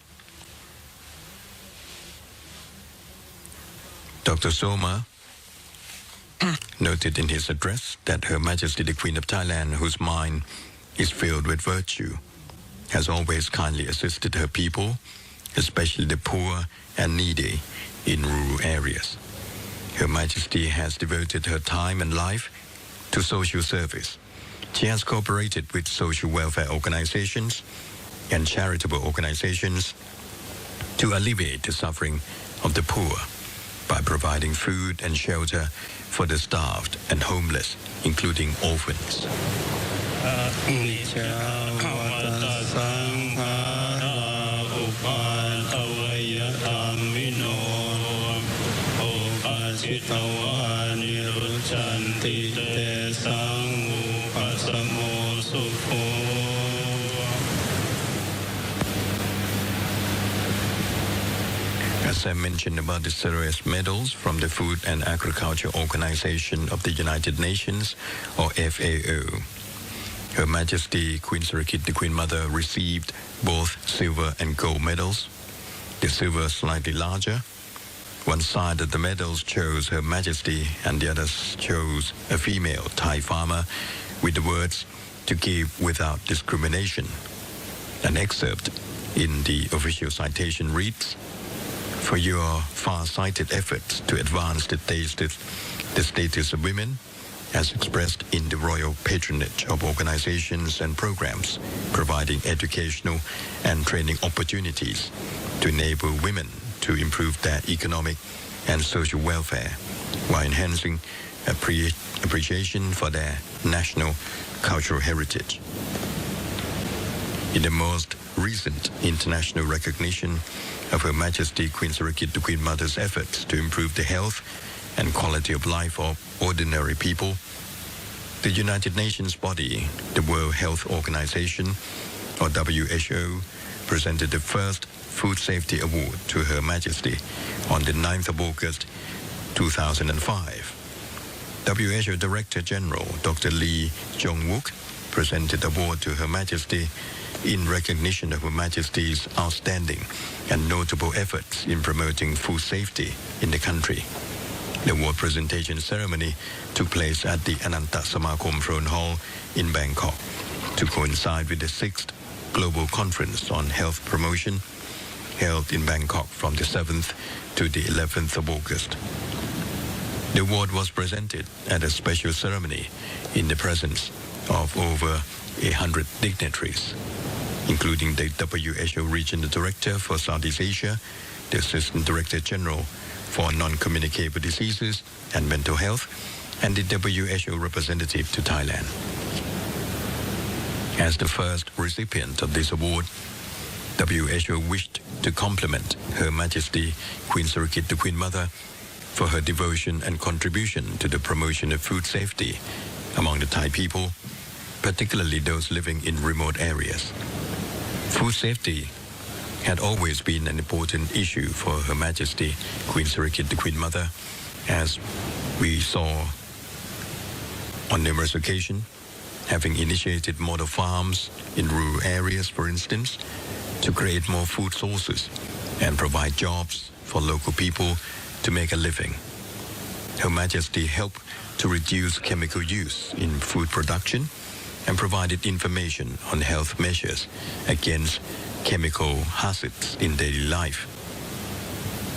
Dr. Soma noted in his address that Her Majesty the Queen of Thailand, whose mind is filled with virtue, has always kindly assisted her people, especially the poor and needy in rural areas. Her Majesty has devoted her time and life to social service. She has cooperated with social welfare organizations and charitable organizations to alleviate the suffering of the poor by providing food and shelter for the starved and homeless, including orphans. อิจาวัตสังฆาราอุปาทวยธรรมิโนโอปัสสิตวานิรุจันติเตสังอุปัสสโมสุโข As I mentioned about the serious medals from the Food and Agriculture Organization of the United Nations, or FAO, Her Majesty Queen Sirikit, the Queen Mother, received both silver and gold medals. The silver slightly larger. One side of the medals shows Her Majesty and the other shows a female Thai farmer with the words, "To give without discrimination." An excerpt in the official citation reads, "For your far-sighted efforts to advance the status of women, as expressed in the royal patronage of organizations and programs providing educational and training opportunities to enable women to improve their economic and social welfare while enhancing appreciation for their national cultural heritage." In the most recent international recognition of Her Majesty Queen Sirikit, the Queen Mother's efforts to improve the health and quality of life of ordinary people, the United Nations body, the World Health Organization, or WHO, presented the first Food Safety Award to Her Majesty on the 9th of August 2005. WHO Director General Dr. Lee Jong-wook presented the award to Her Majesty in recognition of Her Majesty's outstanding and notable efforts in promoting food safety in the country. The award presentation ceremony took place at the Ananta Samakom Throne Hall in Bangkok to coincide with the 6th Global Conference on Health Promotion held in Bangkok from the 7th to the 11th of August. The award was presented at a special ceremony in the presence of over 100 dignitaries, including the WHO Regional Director for Southeast Asia, the Assistant Director General for Non-Communicable Diseases and Mental Health, and the WHO representative to Thailand. As the first recipient of this award, WHO wished to compliment Her Majesty Queen Sirikit, the Queen Mother, for her devotion and contribution to the promotion of food safety among the Thai people, particularly those living in remote areas. Food safety had always been an important issue for Her Majesty Queen Sirikit, the Queen Mother, as we saw on numerous occasions, having initiated model farms in rural areas, for instance, to create more food sources and provide jobs for local people to make a living. Her Majesty helped to reduce chemical use in food production and provided information on health measures against chemical hazards in daily life.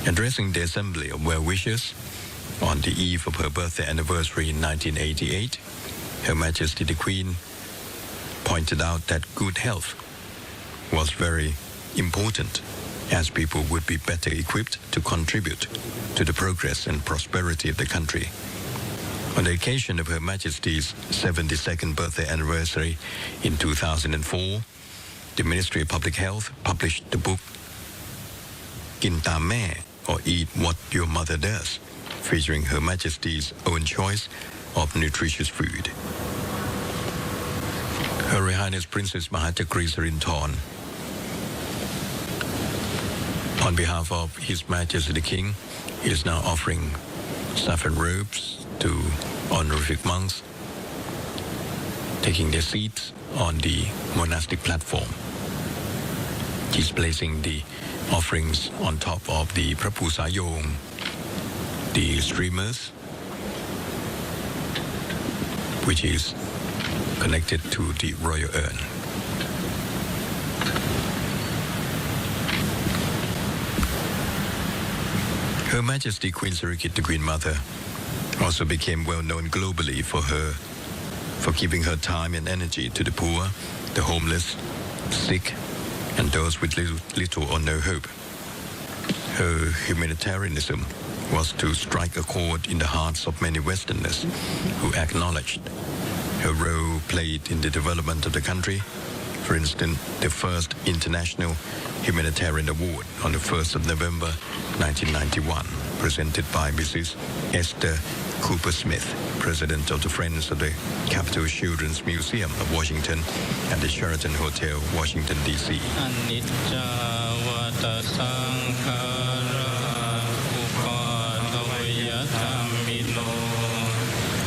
Addressing the Assembly of Well-Wishers on the eve of her birthday anniversary in 1988, Her Majesty the Queen pointed out that good health was very important, as people would be better equipped to contribute to the progress and prosperity of the country. On the occasion of Her Majesty's 72nd birthday anniversary in 2004, the Ministry of Public Health published the book Kin Tam Mae, or Eat What Your Mother Does, featuring Her Majesty's own choice of nutritious food. Her Royal Highness Princess Maha Sirinthorn, on behalf of His Majesty the King, is now offering saffron robes to honorific monks taking their seats on the monastic platform. She's placing the offerings on top of the Prapusayong, the streamers, which is connected to the royal urn. Her Majesty Queen Sirikit, the Queen Mother, also became well known globally for giving her time and energy to the poor, the homeless, sick, and those with little or no hope. Her humanitarianism was to strike a chord in the hearts of many Westerners who acknowledged her role played in the development of the country. For instance, the first International Humanitarian Award on the 1st of November 1991, presented by Mrs. Esther Cooper Smith, President of the Friends of the Capital Children's Museum of Washington at the Sheraton Hotel, Washington, D.C. อนิจจาวัฏสังขาราอุปาทวยธรรมิโน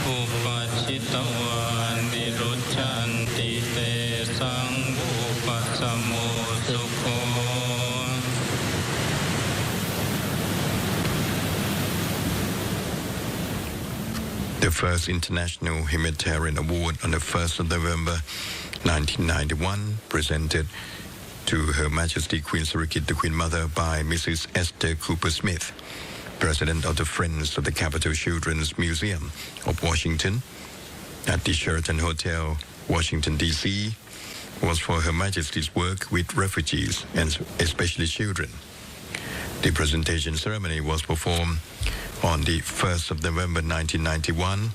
อุปัชชิตวานิรุจจันติเตสังอุปัสสโมสุโข The first International Humanitarian Award on the 1st of November 1991, presented to Her Majesty Queen Sirikit, the Queen Mother, by Mrs. Esther Cooper Smith, President of the Friends of the Capital Children's Museum of Washington at the Sheraton Hotel, Washington, D.C., was for Her Majesty's work with refugees and especially children. The presentation ceremony was performed on the 1st of November 1991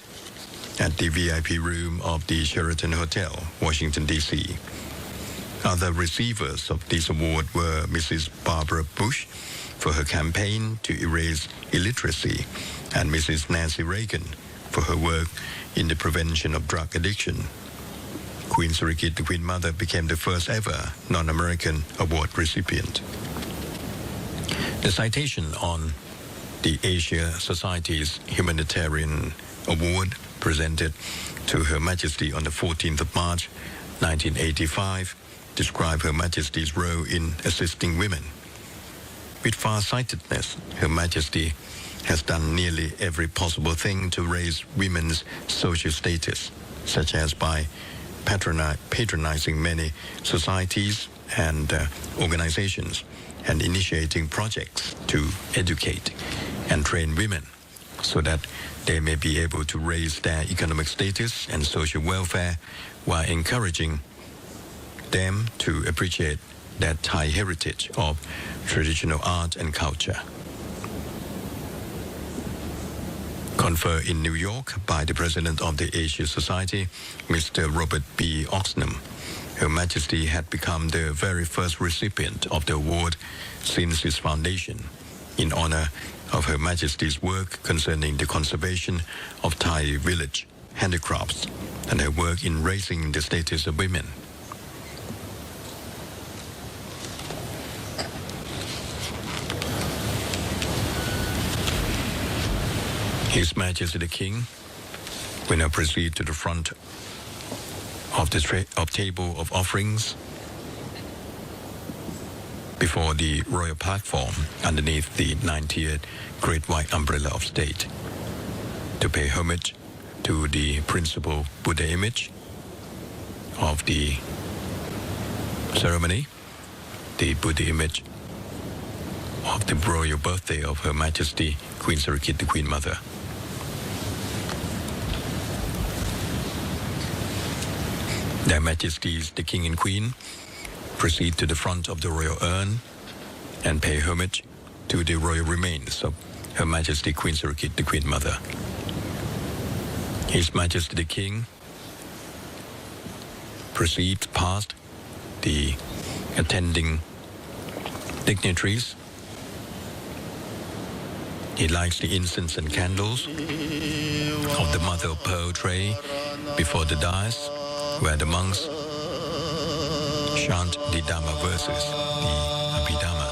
at the VIP room of the Sheraton Hotel, Washington, D.C. Other receivers of this award were Mrs. Barbara Bush for her campaign to erase illiteracy and Mrs. Nancy Reagan for her work in the prevention of drug addiction. Queen Sirikit, the Queen Mother, became the first ever non-American award recipient. The citation on the Asia Society's Humanitarian Award, presented to Her Majesty on the 14th of March 1985, described Her Majesty's role in assisting women. With far-sightedness, Her Majesty has done nearly every possible thing to raise women's social status, such as by patronizing many societies and organizations and initiating projects to educate and train women so that they may be able to raise their economic status and social welfare while encouraging them to appreciate their Thai heritage of traditional art and culture. Conferred in New York by the President of the Asia Society, Mr. Robert B. Oxnam, Her Majesty had become the very first recipient of the award since its foundation, in honor of Her Majesty's work concerning the conservation of Thai village handicrafts and her work in raising the status of women. His Majesty the King will now proceed to the front of the table of offerings before the royal platform underneath the 9-tiered Great White Umbrella of State to pay homage to the principal Buddha image of the ceremony, the Buddha image of the royal birthday of Her Majesty Queen Sirikit, the Queen Mother. Their Majesties the King and Queen proceed to the front of the royal urn and pay homage to the royal remains of Her Majesty Queen Sirikit, the Queen Mother. His Majesty the King proceeds past the attending dignitaries. He lights the incense and candles of the mother of pearl tray before the dais, where the monks chant the Dhamma verses, the Abhidhamma.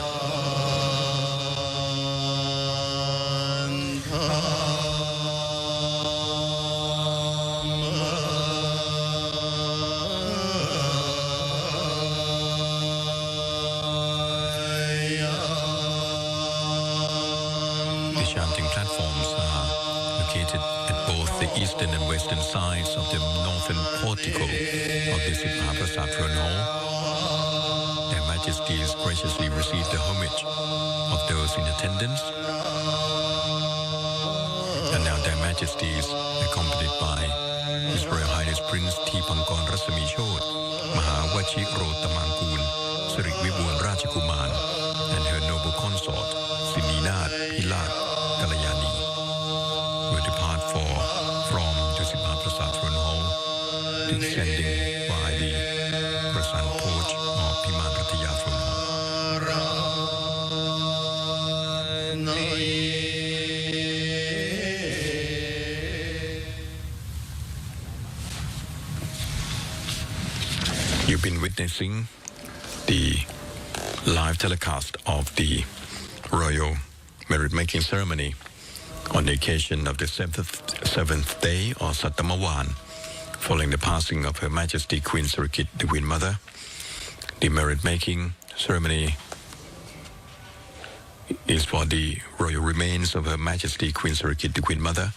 The chanting platforms are located at both the eastern and western sides of the northern portico of Dusit Maha Prasat Throne Hall. Their Majesties graciously receive the homage of those in attendance. And now their Majesties, accompanied by His Royal Highness Prince Tipankon Rasami Chod, Maha Wachi Rotamangkul, Sirik Vibhuan Rajakuman, and her noble consort, Sininat Hilat Kalayani, will depart from Dusit Maha Prasat Throne Hall, descending by the Prasat porch of Piman Rataya Throne Hall. You've been witnessing the live telecast of the royal merit-making ceremony on the occasion of the seventh day or Satamawan, following the passing of Her Majesty Queen Sirikit, the Queen Mother. The merit-making ceremony is for the royal remains of Her Majesty Queen Sirikit, the Queen Mother.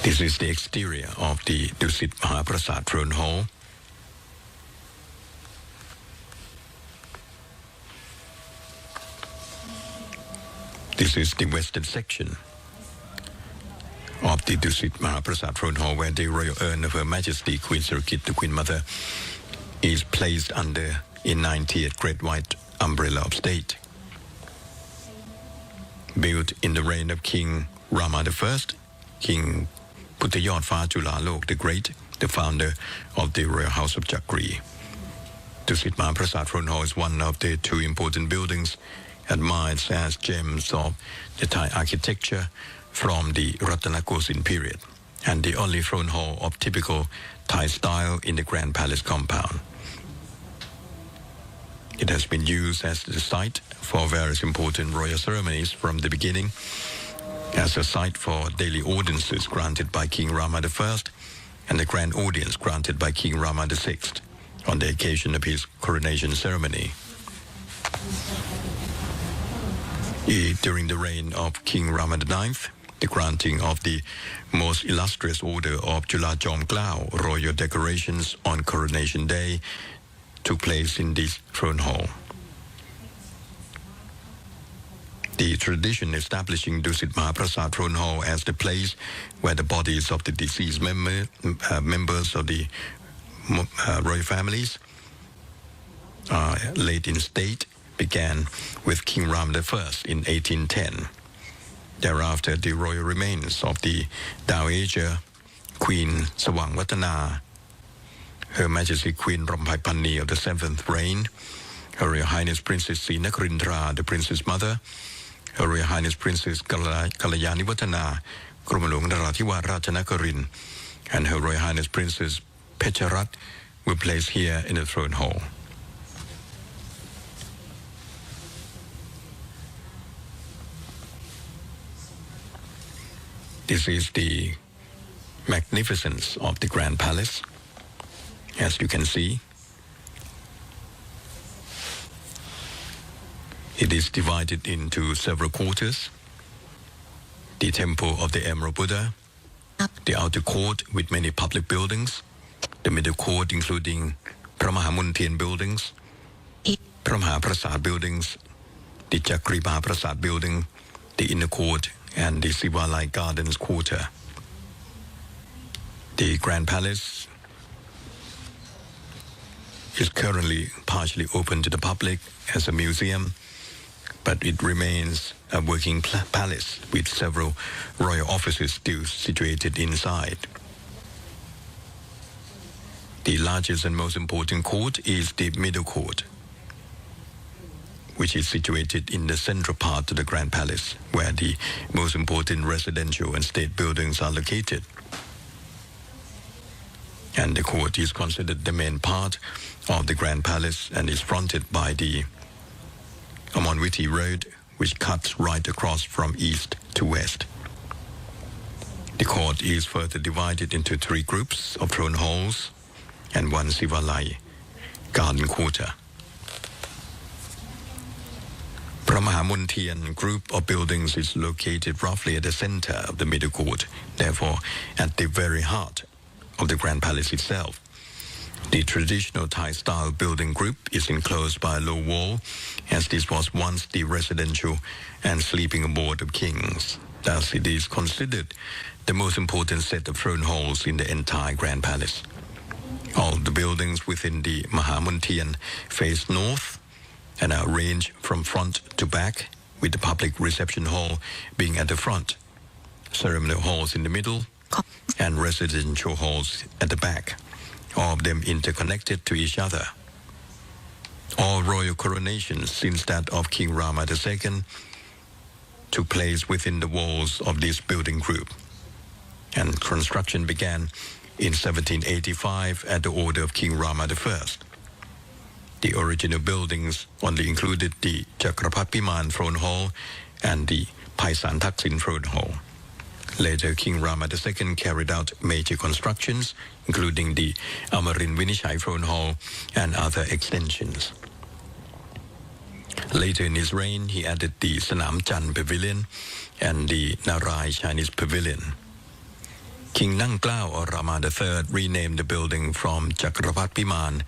This is the exterior of the Dusit Maha Prasat Throne Hall. This is the western section of the Dusit Maha Prasat Throne Hall, where the royal urn of Her Majesty Queen Sirikit, the Queen Mother, is placed under a 90th Great White Umbrella of State. Built in the reign of King Rama I, King Puttayodfa Chulalok the Great, the founder of the Royal House of Chakri. Dusit Maha Prasat Throne Hall is one of the two important buildings admired as gems of the Thai architecture from the Ratanakosin period, and the only throne hall of typical Thai style in the Grand Palace compound. It has been used as the site for various important royal ceremonies from the beginning, as a site for daily audiences granted by King Rama I and the grand audience granted by King Rama VI on the occasion of his coronation ceremony. During the reign of King Rama IX, the granting of the most illustrious order of Chula Jom Klau royal decorations on Coronation Day took place in this throne hall. The tradition establishing Dusit Maha Prasat Throne Hall as the place where the bodies of the deceased members of the royal families are laid in state began with King Ram I in 1810. Thereafter, the royal remains of the Dowager Queen Sawangwatana, Her Majesty Queen Rampai of the 7th reign, Her Royal Highness Princess Sinakarindra, the Princess Mother, Her Royal Highness Princess Kalayani Watana, Kromalung Narathiwat Rajanakarin, and Her Royal Highness Princess Pecharat were placed here in the throne hall. This is the magnificence of the Grand Palace. As you can see, it is divided into several quarters. The Temple of the Emerald Buddha, the outer court with many public buildings, the middle court including Maha buildings, Maha Prasat buildings, the Chakri Maha Prasat building, the inner court, and the Sivalai Gardens quarter. The Grand Palace is currently partially open to the public as a museum, but it remains a working palace with several royal offices still situated inside. The largest and most important court is the middle court, which is situated in the central part of the Grand Palace, where the most important residential and state buildings are located. And the court is considered the main part of the Grand Palace and is fronted by the Amonwiti Road, which cuts right across from east to west. The court is further divided into 3 groups of throne halls and 1 Sivalai garden quarter. Mahamuntian group of buildings is located roughly at the center of the middle court, therefore at the very heart of the Grand Palace itself. The traditional Thai-style building group is enclosed by a low wall, as this was once the residential and sleeping abode of kings. Thus, it is considered the most important set of throne halls in the entire Grand Palace. All the buildings within the Maha face north and are arranged from front to back, with the public reception hall being at the front, ceremonial halls in the middle, and residential halls at the back, all of them interconnected to each other. All royal coronations since that of King Rama II took place within the walls of this building group, and construction began in 1785 at the order of King Rama I. The original buildings only included the Chakrapat Piman Throne Hall and the Paisan Thaksin Throne Hall. Later, King Rama II carried out major constructions, including the Amarin Vinishai Throne Hall and other extensions. Later in his reign, he added the Sanam Chan Pavilion and the Narai Chinese Pavilion. King Nang Klao or Rama III renamed the building from Chakrapat Piman,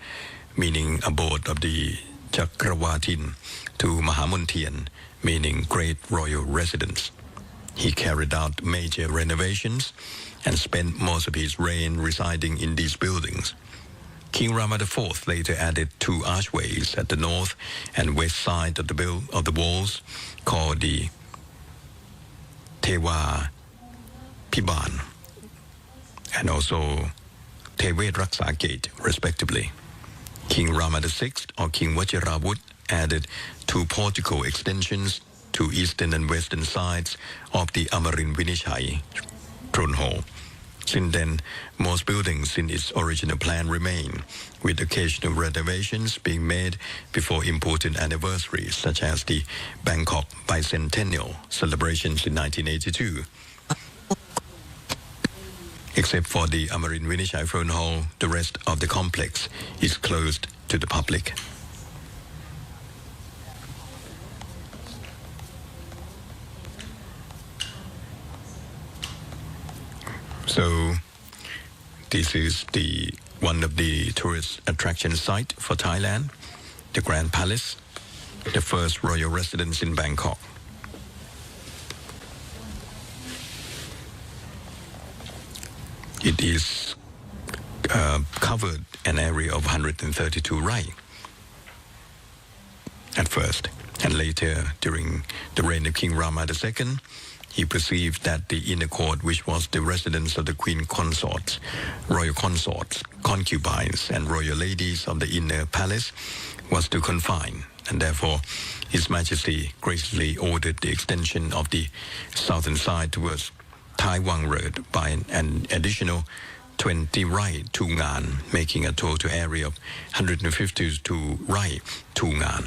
meaning abode of the Chakrawatin, to Mahamuntian, meaning great royal residence. He carried out major renovations and spent most of his reign residing in these buildings. King Rama IV later added 2 archways at the north and west side of the walls called the Tewa Piban and also Tewet Raksa Gate, respectively. King Rama VI or King Vajiravut added 2 portico extensions to eastern and western sides of the Amarin Vinishai Throne Hall. Since then, most buildings in its original plan remain, with occasional renovations being made before important anniversaries, such as the Bangkok Bicentennial celebrations in 1982. Except for the Amarin Vinishai Throne Hall, the rest of the complex is closed to the public. So this is one of the tourist attraction site for Thailand, the Grand Palace, the first royal residence in Bangkok. It is covered an area of 132 rai at first, and later during the reign of King Rama II, he perceived that the inner court, which was the residence of the queen consorts, royal consorts, concubines, and royal ladies of the inner palace, was too confined, and therefore His Majesty graciously ordered the extension of the southern side towards Tai Wang Road by an additional 20 rai to Ngan, making a total area of 152 rai to Ngan.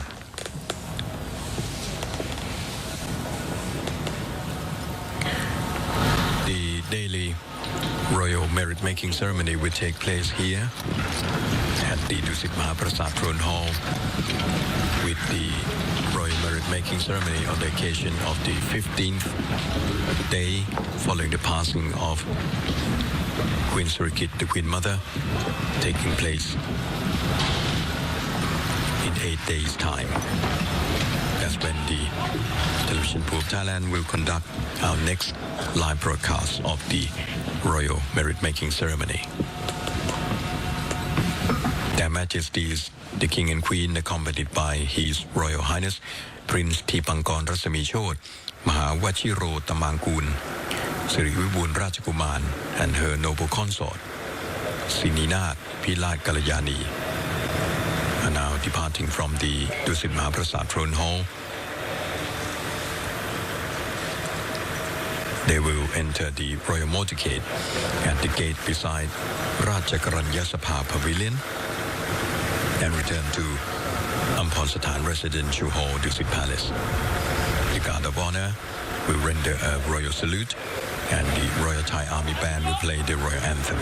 The daily royal merit-making ceremony will take place here at the Dusit Maha Prasat Throne Hall, with the royal merit-making ceremony on the occasion of the 15th day following the passing of Queen Sirikit, the Queen Mother, taking place in 8 days' time. That's when the Television Pool of Thailand will conduct our next live broadcast of the royal merit-making ceremony. Their Majesties, the King and Queen, accompanied by His Royal Highness Prince Tipankon Rasami Chod, Maha Wachiro Tamangkun, Siri Vibun Rajakuman, and her noble consort, Sininat Pilat Kalayani, are now departing from the Dusit Maha Prasat Throne Hall. They will enter the royal motorcade at the gate beside Rajakaranya Sabha Pavilion and return to Amponsatan Residential Hall, Dusit Palace. The Guard of Honor will render a royal salute, and the Royal Thai Army Band will play the royal anthem.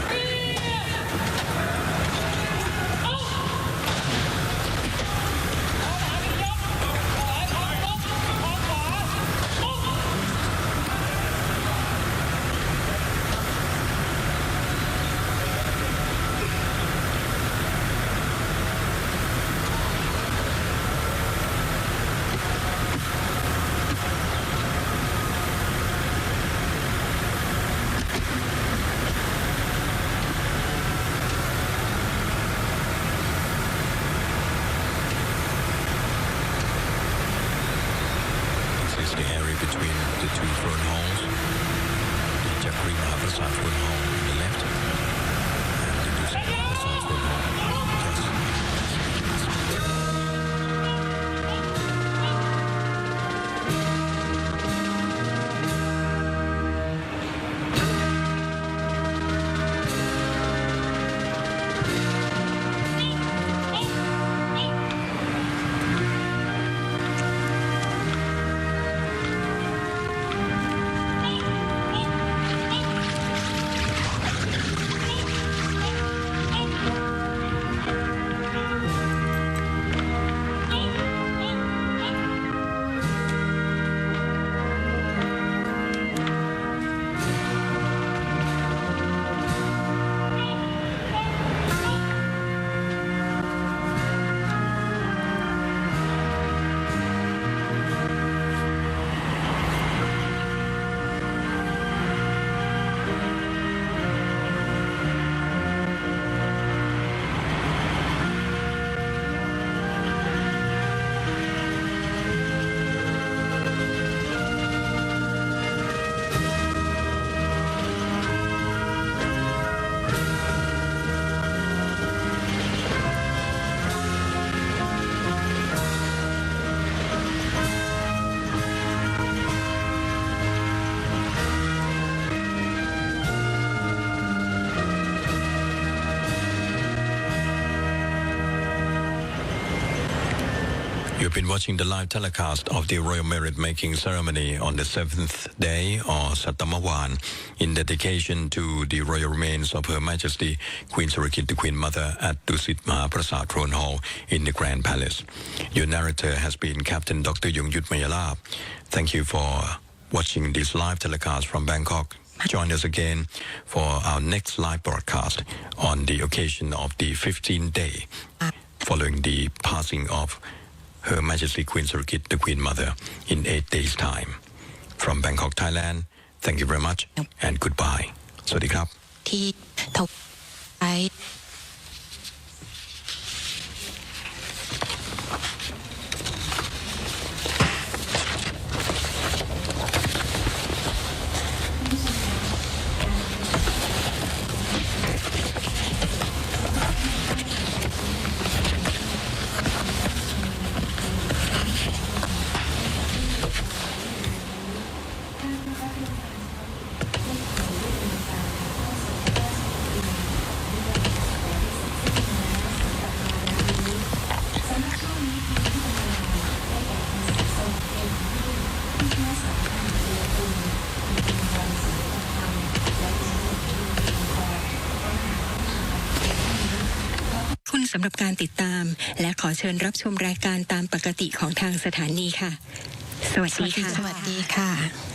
between the two throne halls, the Chakri Maha Prasat throne hall on the left, and the Dusit Maha Prasat throne hall just You've been watching the live telecast of the Royal Merit Making Ceremony on the 7th day or Satamawan in dedication to the royal remains of Her Majesty Queen Sirikit, the Queen Mother at Dusit Maha Prasat Throne Hall in the Grand Palace. Your narrator has been Captain Dr. Yongyut Mayalap. Thank you for watching this live telecast from Bangkok. Join us again for our next live broadcast on the occasion of the 15th day following the passing of Her Majesty Queen Sirikit, the Queen Mother, in 8 days' time. From Bangkok, Thailand, thank you very much and goodbye. สวัสดีครับที่ถวาย สำหรับการติดตามและขอเชิญรับชมรายการตามปกติของทางสถานีค่ะสวัสดีค่ะ